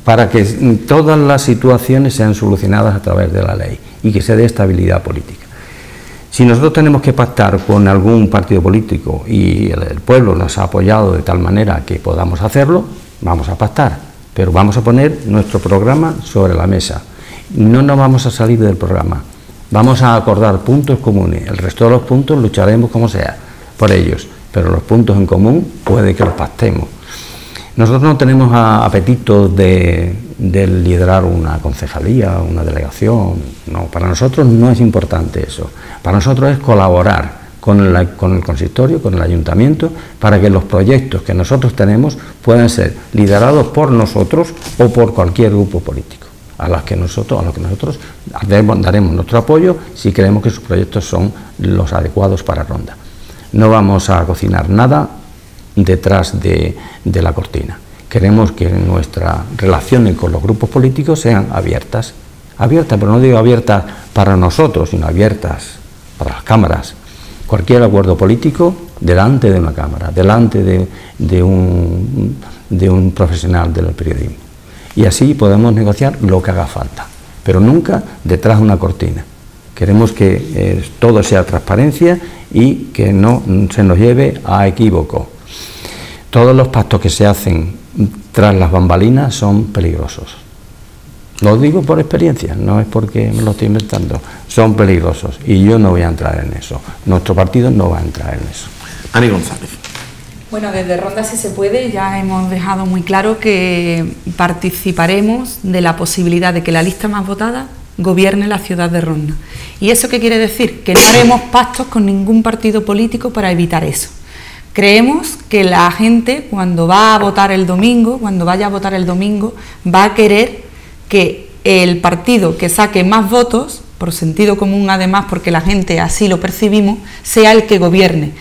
para que todas las situaciones sean solucionadas a través de la ley y que se dé estabilidad política. Si nosotros tenemos que pactar con algún partido político y el pueblo nos ha apoyado de tal manera que podamos hacerlo, vamos a pactar, pero vamos a poner nuestro programa sobre la mesa. No nos vamos a salir del programa, vamos a acordar puntos comunes, el resto de los puntos lucharemos como sea por ellos, pero los puntos en común puede que los pactemos. Nosotros no tenemos apetito de liderar una concejalía, una delegación, no, para nosotros no es importante eso, para nosotros es colaborar con el consistorio, con el ayuntamiento, para que los proyectos que nosotros tenemos puedan ser liderados por nosotros o por cualquier grupo político, a los que nosotros daremos nuestro apoyo si creemos que sus proyectos son los adecuados para Ronda. No vamos a cocinar nada detrás de la cortina. Queremos que nuestras relaciones con los grupos políticos sean abiertas, pero no digo abiertas para nosotros, sino abiertas para las cámaras. Cualquier acuerdo político delante de una cámara, delante de un profesional del periodismo. Y así podemos negociar lo que haga falta, pero nunca detrás de una cortina. Queremos que todo sea transparencia y que no se nos lleve a equívoco. Todos los pactos que se hacen tras las bambalinas son peligrosos. Lo digo por experiencia, no es porque me lo estoy inventando. Son peligrosos y yo no voy a entrar en eso. Nuestro partido no va a entrar en eso. Ani González. Bueno, desde Ronda Si Se Puede ya hemos dejado muy claro que participaremos de la posibilidad de que la lista más votada gobierne la ciudad de Ronda. ¿Y eso qué quiere decir? Que no haremos pactos con ningún partido político para evitar eso. Creemos que la gente, cuando va a votar el domingo, va a querer que el partido que saque más votos, por sentido común además, porque la gente así lo percibimos, sea el que gobierne.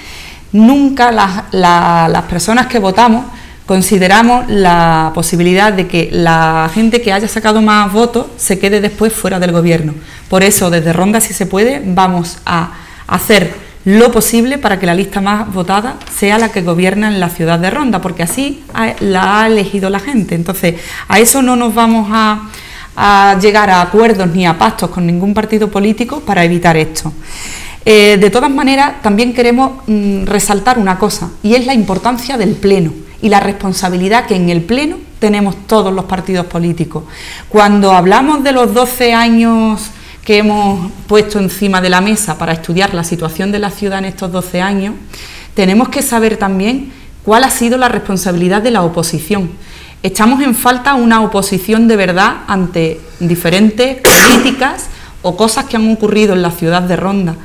Nunca las personas que votamos consideramos la posibilidad de que la gente que haya sacado más votos se quede después fuera del gobierno. Por eso, desde Ronda Si Se Puede, vamos a hacer lo posible para que la lista más votada sea la que gobierna en la ciudad de Ronda, porque así la ha elegido la gente. Entonces, a eso no nos vamos a llegar a acuerdos ni a pactos con ningún partido político para evitar esto. De todas maneras, también queremos resaltar una cosa, y es la importancia del Pleno y la responsabilidad que en el Pleno tenemos todos los partidos políticos. Cuando hablamos de los 12 años que hemos puesto encima de la mesa para estudiar la situación de la ciudad en estos 12 años, tenemos que saber también cuál ha sido la responsabilidad de la oposición. Echamos en falta una oposición de verdad ante diferentes políticas o cosas que han ocurrido en la ciudad de Ronda.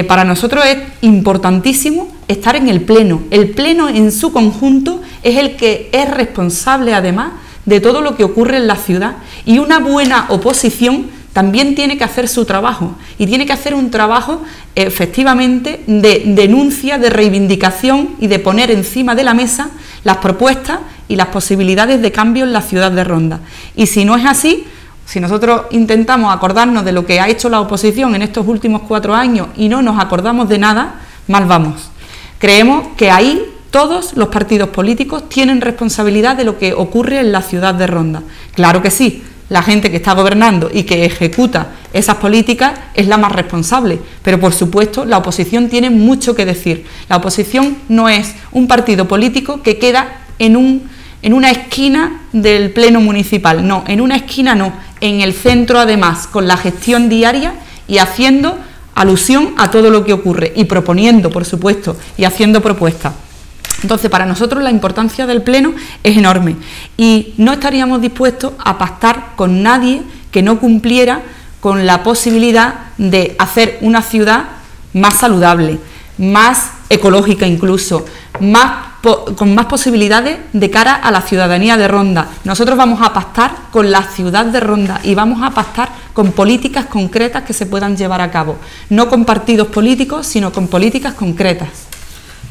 Para nosotros es importantísimo estar en el Pleno. El Pleno en su conjunto es el que es responsable además de todo lo que ocurre en la ciudad, y una buena oposición también tiene que hacer su trabajo, y tiene que hacer un trabajo efectivamente de denuncia, de reivindicación y de poner encima de la mesa las propuestas y las posibilidades de cambio en la ciudad de Ronda. Y si no es así, si nosotros intentamos acordarnos de lo que ha hecho la oposición en estos últimos 4 años y no nos acordamos de nada, mal vamos. Creemos que ahí todos los partidos políticos tienen responsabilidad de lo que ocurre en la ciudad de Ronda. Claro que sí, la gente que está gobernando y que ejecuta esas políticas es la más responsable, pero por supuesto la oposición tiene mucho que decir. La oposición no es un partido político que queda en una esquina del pleno municipal, no, en una esquina no, en el centro además, con la gestión diaria y haciendo alusión a todo lo que ocurre y proponiendo, por supuesto, y haciendo propuestas. Entonces, para nosotros la importancia del Pleno es enorme y no estaríamos dispuestos a pactar con nadie que no cumpliera con la posibilidad de hacer una ciudad más saludable, más ecológica incluso, con más posibilidades de cara a la ciudadanía de Ronda. Nosotros vamos a pactar con la ciudad de Ronda y vamos a pactar con políticas concretas que se puedan llevar a cabo, no con partidos políticos, sino con políticas concretas.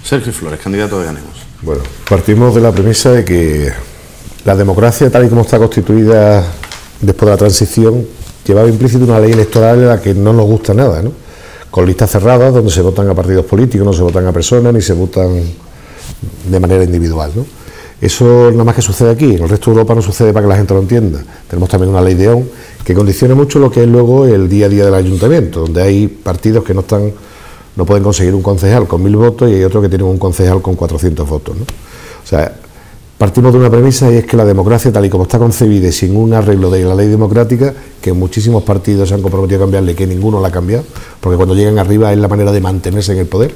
Sergio Flores, candidato de Ganemos. Bueno, partimos de la premisa de que la democracia, tal y como está constituida después de la transición, llevaba implícito una ley electoral en la que no nos gusta nada, ¿no? Con listas cerradas donde se votan a partidos políticos, no se votan a personas ni se votan de manera individual, ¿no? Eso nada más que sucede aquí, en el resto de Europa no sucede, para que la gente lo entienda. Tenemos también una ley de ON que condiciona mucho lo que es luego el día a día del ayuntamiento, donde hay partidos que no pueden conseguir un concejal con 1000 votos y hay otros que tienen un concejal con 400 votos, ¿no? O sea, partimos de una premisa, y es que la democracia, tal y como está concebida y sin un arreglo de la ley democrática, que muchísimos partidos se han comprometido a cambiarle y que ninguno la ha cambiado, porque cuando llegan arriba es la manera de mantenerse en el poder,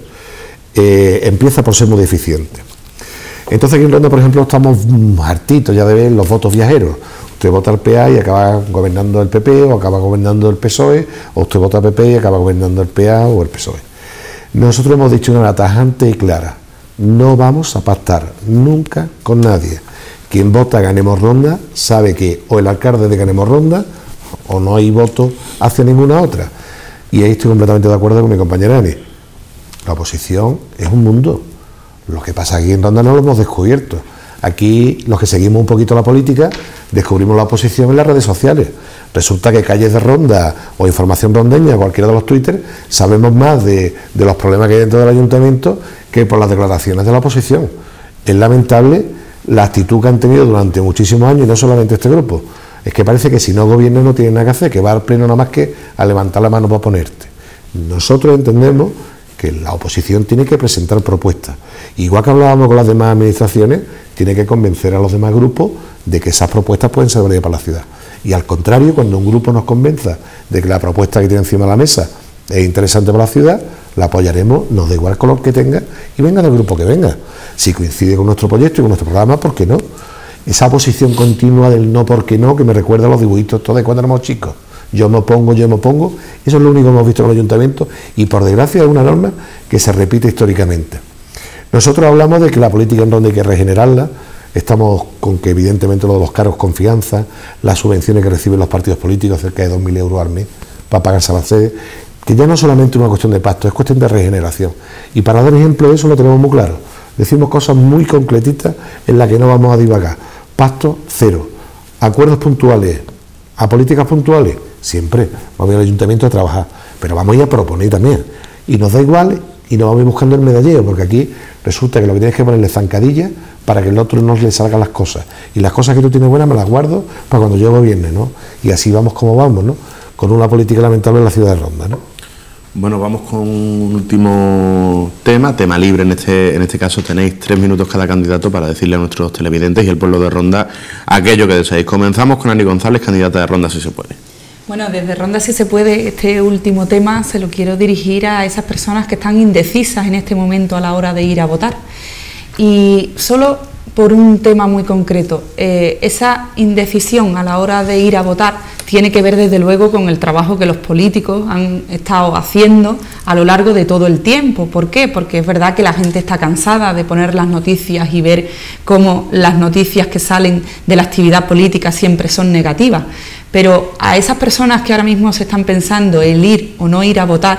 empieza por ser muy deficiente. Entonces aquí en Ronda, por ejemplo, estamos hartitos ya de ver los votos viajeros. Usted vota al PA y acaba gobernando el PP o acaba gobernando el PSOE, o usted vota al PP y acaba gobernando el PA o el PSOE. Nosotros hemos dicho una tajante y clara: no vamos a pactar nunca con nadie. Quien vota a Ganemos Ronda sabe que o el alcalde de Ganemos Ronda o no hay voto hacia ninguna otra. Y ahí estoy completamente de acuerdo con mi compañera Ani. La oposición es un mundo. Lo que pasa aquí en Ronda no lo hemos descubierto. Aquí, los que seguimos un poquito la política, descubrimos la oposición en las redes sociales. Resulta que Calles de Ronda o Información Rondeña, cualquiera de los Twitter, sabemos más de los problemas que hay dentro del ayuntamiento que por las declaraciones de la oposición. Es lamentable la actitud que han tenido durante muchísimos años, y no solamente este grupo. Es que parece que si no gobierna no tiene nada que hacer, que va al pleno nada más que a levantar la mano para ponerte. Nosotros entendemos que la oposición tiene que presentar propuestas. Igual que hablábamos con las demás administraciones, tiene que convencer a los demás grupos de que esas propuestas pueden ser válidas para la ciudad. Y al contrario, cuando un grupo nos convenza de que la propuesta que tiene encima de la mesa es interesante para la ciudad, la apoyaremos, nos da igual el color que tenga y venga del grupo que venga. Si coincide con nuestro proyecto y con nuestro programa, ¿por qué no? Esa posición continua del no, ¿por qué no?, que me recuerda a los dibujitos todos de cuando éramos chicos. Yo me opongo, eso es lo único que hemos visto en el ayuntamiento y por desgracia es una norma que se repite históricamente. Nosotros hablamos de que la política en Ronda hay que regenerarla, estamos con que evidentemente lo de los cargos confianza, las subvenciones que reciben los partidos políticos, cerca de 2.000 euros al mes para pagarse a la sede, que ya no es solamente una cuestión de pacto, es cuestión de regeneración. Y para dar ejemplo de eso lo tenemos muy claro, decimos cosas muy concretitas en las que no vamos a divagar. Pacto cero, acuerdos puntuales, a políticas puntuales, siempre vamos a ir al ayuntamiento a trabajar, pero vamos a ir a proponer también, y nos da igual y nos vamos a ir buscando el medallero, porque aquí resulta que lo que tienes que ponerle zancadilla para que el otro no le salgan las cosas, y las cosas que tú tienes buenas me las guardo para cuando yo gobierne, ¿no? Y así vamos como vamos, ¿no? Con una política lamentable en la ciudad de Ronda, ¿no? Bueno, vamos con un último tema libre. En este caso tenéis 3 minutos cada candidato para decirle a nuestros televidentes y al pueblo de Ronda aquello que deseáis. Comenzamos con Ani González, candidata de Ronda Si Se Puede. Bueno, desde Ronda Si Se Puede, este último tema se lo quiero dirigir a esas personas que están indecisas en este momento a la hora de ir a votar. Y solo por un tema muy concreto, esa indecisión a la hora de ir a votar tiene que ver desde luego con el trabajo que los políticos han estado haciendo a lo largo de todo el tiempo. ¿Por qué? Porque es verdad que la gente está cansada de poner las noticias y ver cómo las noticias que salen de la actividad política siempre son negativas. Pero a esas personas que ahora mismo se están pensando el ir o no ir a votar,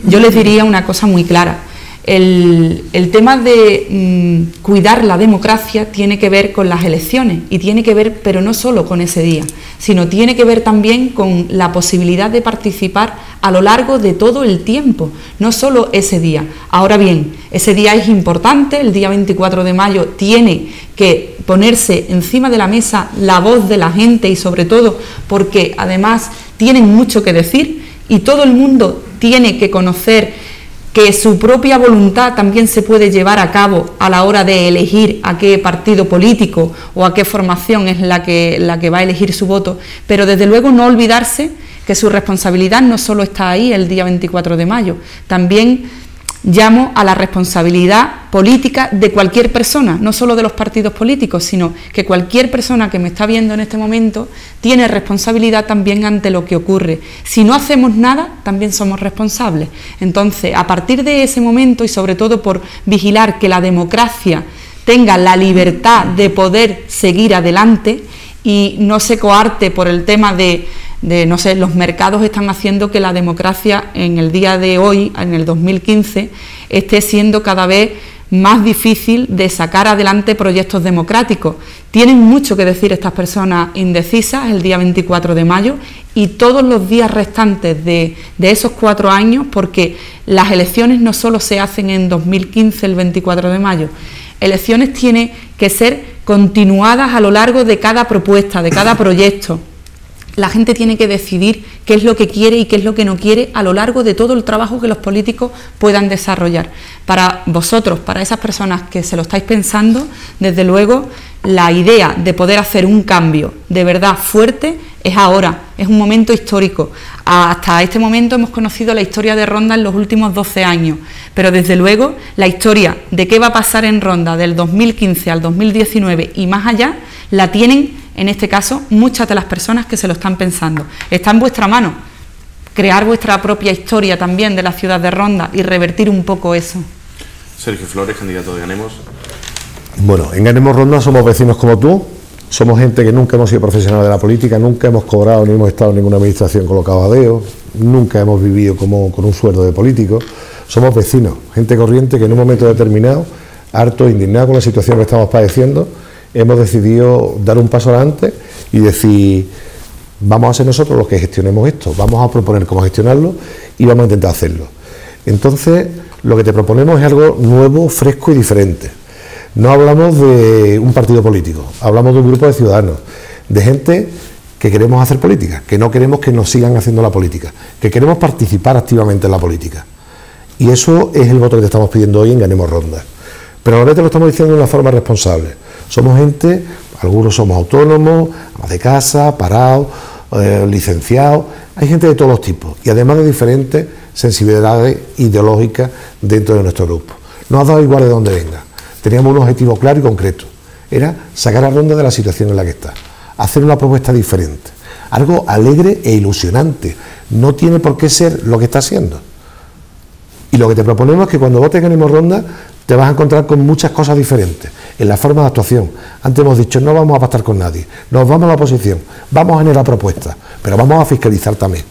yo les diría una cosa muy clara. El tema de cuidar la democracia tiene que ver con las elecciones y tiene que ver, pero no solo con ese día, sino tiene que ver también con la posibilidad de participar a lo largo de todo el tiempo, no solo ese día. Ahora bien, ese día es importante, el día 24 de mayo tiene que ponerse encima de la mesa la voz de la gente y sobre todo porque además tienen mucho que decir y todo el mundo tiene que conocer que su propia voluntad también se puede llevar a cabo a la hora de elegir a qué partido político o a qué formación es la que va a elegir su voto, pero desde luego no olvidarse que su responsabilidad no solo está ahí el día 24 de mayo, también llamo a la responsabilidad política de cualquier persona, no solo de los partidos políticos, sino que cualquier persona que me está viendo en este momento tiene responsabilidad también ante lo que ocurre. Si no hacemos nada, también somos responsables. Entonces, a partir de ese momento y sobre todo por vigilar que la democracia tenga la libertad de poder seguir adelante y no se coarte por el tema de no sé, los mercados están haciendo que la democracia en el día de hoy, en el 2015, esté siendo cada vez más difícil de sacar adelante proyectos democráticos. Tienen mucho que decir estas personas indecisas el día 24 de mayo y todos los días restantes de esos 4 años, porque las elecciones no solo se hacen en 2015 el 24 de mayo, elecciones tienen que ser continuadas a lo largo de cada propuesta, de cada proyecto. La gente tiene que decidir qué es lo que quiere y qué es lo que no quiere a lo largo de todo el trabajo que los políticos puedan desarrollar. Para vosotros, para esas personas que se lo estáis pensando, desde luego la idea de poder hacer un cambio de verdad fuerte es ahora, es un momento histórico. Hasta este momento hemos conocido la historia de Ronda en los últimos 12 años, pero desde luego la historia de qué va a pasar en Ronda del 2015 al 2019 y más allá, la tienen en este caso muchas de las personas que se lo están pensando. Está en vuestra mano crear vuestra propia historia también de la ciudad de Ronda y revertir un poco eso. Sergio Flores, candidato de Ganemos. Bueno, en Ganemos Ronda somos vecinos como tú, somos gente que nunca hemos sido profesionales de la política, nunca hemos cobrado ni hemos estado en ninguna administración colocado a dedo, nunca hemos vivido como con un sueldo de político, somos vecinos, gente corriente que en un momento determinado, harto, indignado con la situación que estamos padeciendo, hemos decidido dar un paso adelante y decir, vamos a ser nosotros los que gestionemos esto, vamos a proponer cómo gestionarlo y vamos a intentar hacerlo. Entonces, lo que te proponemos es algo nuevo, fresco y diferente. No hablamos de un partido político, hablamos de un grupo de ciudadanos, de gente que queremos hacer política, que no queremos que nos sigan haciendo la política, que queremos participar activamente en la política. Y eso es el voto que te estamos pidiendo hoy en Ganemos Ronda. Pero a la vez te lo estamos diciendo de una forma responsable. Somos gente, algunos somos autónomos, amas de casa, parados, licenciados, hay gente de todos los tipos y además de diferentes sensibilidades ideológicas dentro de nuestro grupo. Nos ha dado igual de dónde venga. Teníamos un objetivo claro y concreto. Era sacar a Ronda de la situación en la que está. Hacer una propuesta diferente. Algo alegre e ilusionante. No tiene por qué ser lo que está siendo. Y lo que te proponemos es que cuando votes Ganemos Ronda te vas a encontrar con muchas cosas diferentes en la forma de actuación. Antes hemos dicho, no vamos a pactar con nadie, nos vamos a la oposición, vamos a generar propuestas, pero vamos a fiscalizar también.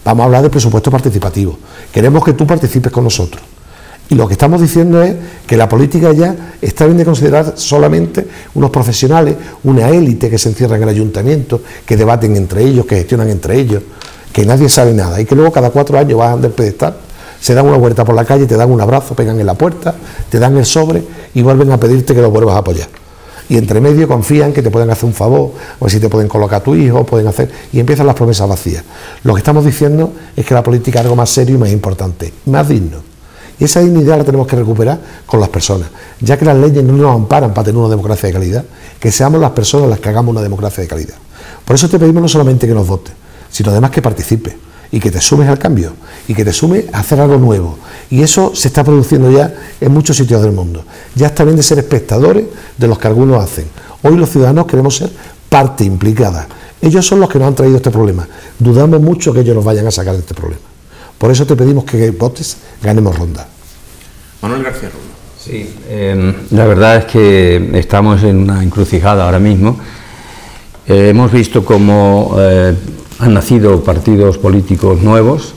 Vamos a hablar de presupuesto participativo. Queremos que tú participes con nosotros. Y lo que estamos diciendo es que la política ya está bien de considerar solamente unos profesionales, una élite que se encierra en el ayuntamiento, que debaten entre ellos, que gestionan entre ellos, que nadie sabe nada y que luego cada 4 años bajan del pedestal, se dan una vuelta por la calle, te dan un abrazo, pegan en la puerta, te dan el sobre y vuelven a pedirte que los vuelvas a apoyar. Y entre medio confían que te pueden hacer un favor, o si te pueden colocar a tu hijo, pueden hacer, y empiezan las promesas vacías. Lo que estamos diciendo es que la política es algo más serio y más importante, más digno. Y esa dignidad la tenemos que recuperar con las personas, ya que las leyes no nos amparan para tener una democracia de calidad, que seamos las personas las que hagamos una democracia de calidad. Por eso te pedimos no solamente que nos votes, sino además que participes y que te sumes al cambio y que te sumes a hacer algo nuevo. Y eso se está produciendo ya en muchos sitios del mundo. Ya está bien de ser espectadores de los que algunos hacen. Hoy los ciudadanos queremos ser parte implicada. Ellos son los que nos han traído este problema. Dudamos mucho que ellos nos vayan a sacar de este problema. Por eso te pedimos que votes Ganemos Ronda. Manuel García Rulo. Sí, la verdad es que estamos en una encrucijada ahora mismo. Hemos visto cómo han nacido partidos políticos nuevos,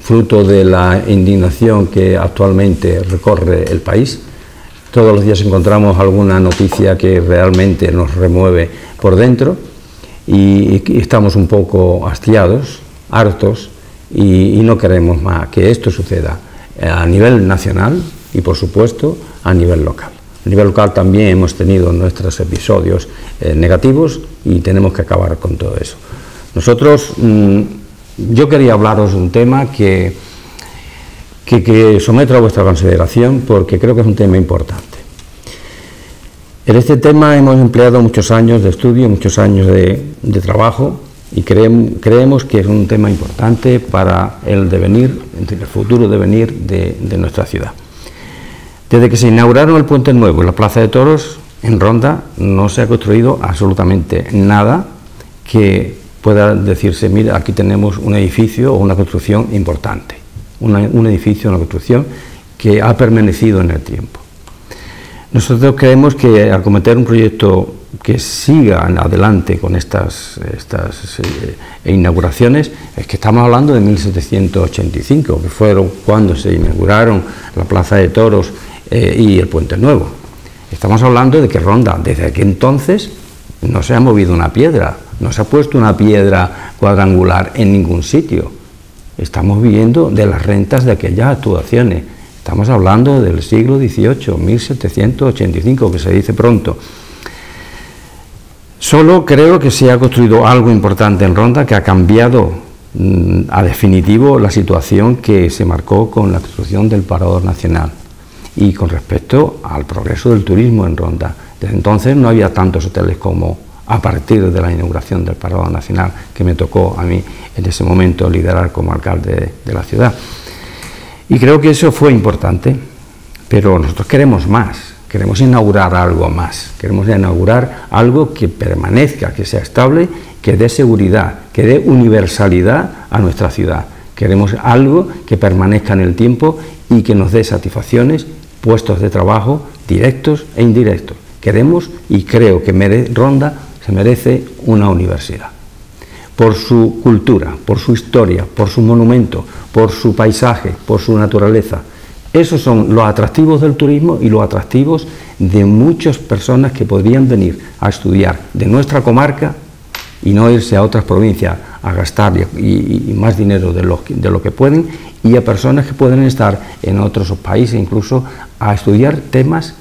fruto de la indignación que actualmente recorre el país. Todos los días encontramos alguna noticia que realmente nos remueve por dentro y estamos un poco hastiados, hartos, y no queremos más que esto suceda a nivel nacional y, por supuesto, a nivel local. A nivel local también hemos tenido nuestros episodios negativos y tenemos que acabar con todo eso. Nosotros, yo quería hablaros de un tema que someto a vuestra consideración porque creo que es un tema importante. En este tema hemos empleado muchos años de estudio, muchos años de trabajo y creemos que es un tema importante para el devenir, el futuro devenir de nuestra ciudad. Desde que se inauguraron el Puente Nuevo y la Plaza de Toros, en Ronda no se ha construido absolutamente nada que pueda decirse, mira, aquí tenemos un edificio o una construcción importante, un edificio, una construcción que ha permanecido en el tiempo. Nosotros creemos que al cometer un proyecto que siga adelante con estas inauguraciones, es que estamos hablando de 1785, que fueron cuando se inauguraron la Plaza de Toros y el Puente Nuevo. Estamos hablando de que Ronda, desde aquel entonces, no se ha movido una piedra, no se ha puesto una piedra cuadrangular en ningún sitio. Estamos viviendo de las rentas de aquellas actuaciones. Estamos hablando del siglo XVIII, 1785, que se dice pronto. Solo creo que se ha construido algo importante en Ronda que ha cambiado a definitivo la situación que se marcó con la construcción del Parador Nacional y con respecto al progreso del turismo en Ronda. Desde entonces no había tantos hoteles como a partir de la inauguración del Parador Nacional, que me tocó a mí en ese momento liderar como alcalde de la ciudad. Y creo que eso fue importante, pero nosotros queremos más, queremos inaugurar algo más, queremos inaugurar algo que permanezca, que sea estable, que dé seguridad, que dé universalidad a nuestra ciudad. Queremos algo que permanezca en el tiempo y que nos dé satisfacciones, puestos de trabajo directos e indirectos. Queremos, y creo que Ronda se merece una universidad, por su cultura, por su historia, por su monumento, por su paisaje, por su naturaleza. Esos son los atractivos del turismo y los atractivos de muchas personas que podrían venir a estudiar de nuestra comarca y no irse a otras provincias a gastar y más dinero de lo que pueden, y a personas que pueden estar en otros países incluso a estudiar temas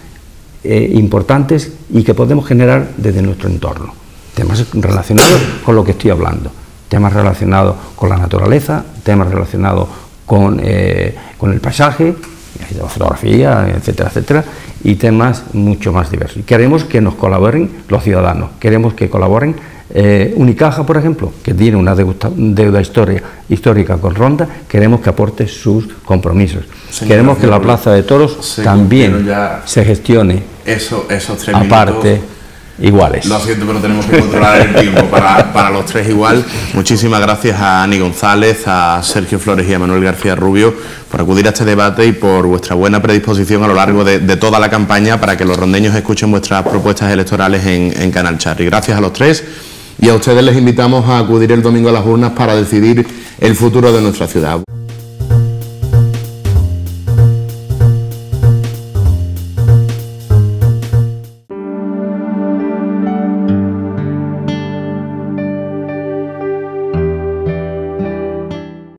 importantes y que podemos generar desde nuestro entorno, temas relacionados con lo que estoy hablando, temas relacionados con la naturaleza, temas relacionados con el paisaje fotografía, etcétera, etcétera, y temas mucho más diversos. Queremos que nos colaboren los ciudadanos, queremos que colaboren Unicaja, por ejemplo, que tiene una deuda histórica con Ronda, queremos que aporte sus compromisos. Queremos que la Plaza de Toros también se gestione esos 3 aparte, minutos. Iguales. Lo siento, pero tenemos que controlar el tiempo para los 3 igual. Muchísimas gracias a Ani González, a Sergio Flores y a Manuel García Rubio por acudir a este debate y por vuestra buena predisposición a lo largo de toda la campaña para que los rondeños escuchen vuestras propuestas electorales en Canal Charri. Gracias a los 3 y a ustedes les invitamos a acudir el domingo a las urnas para decidir el futuro de nuestra ciudad.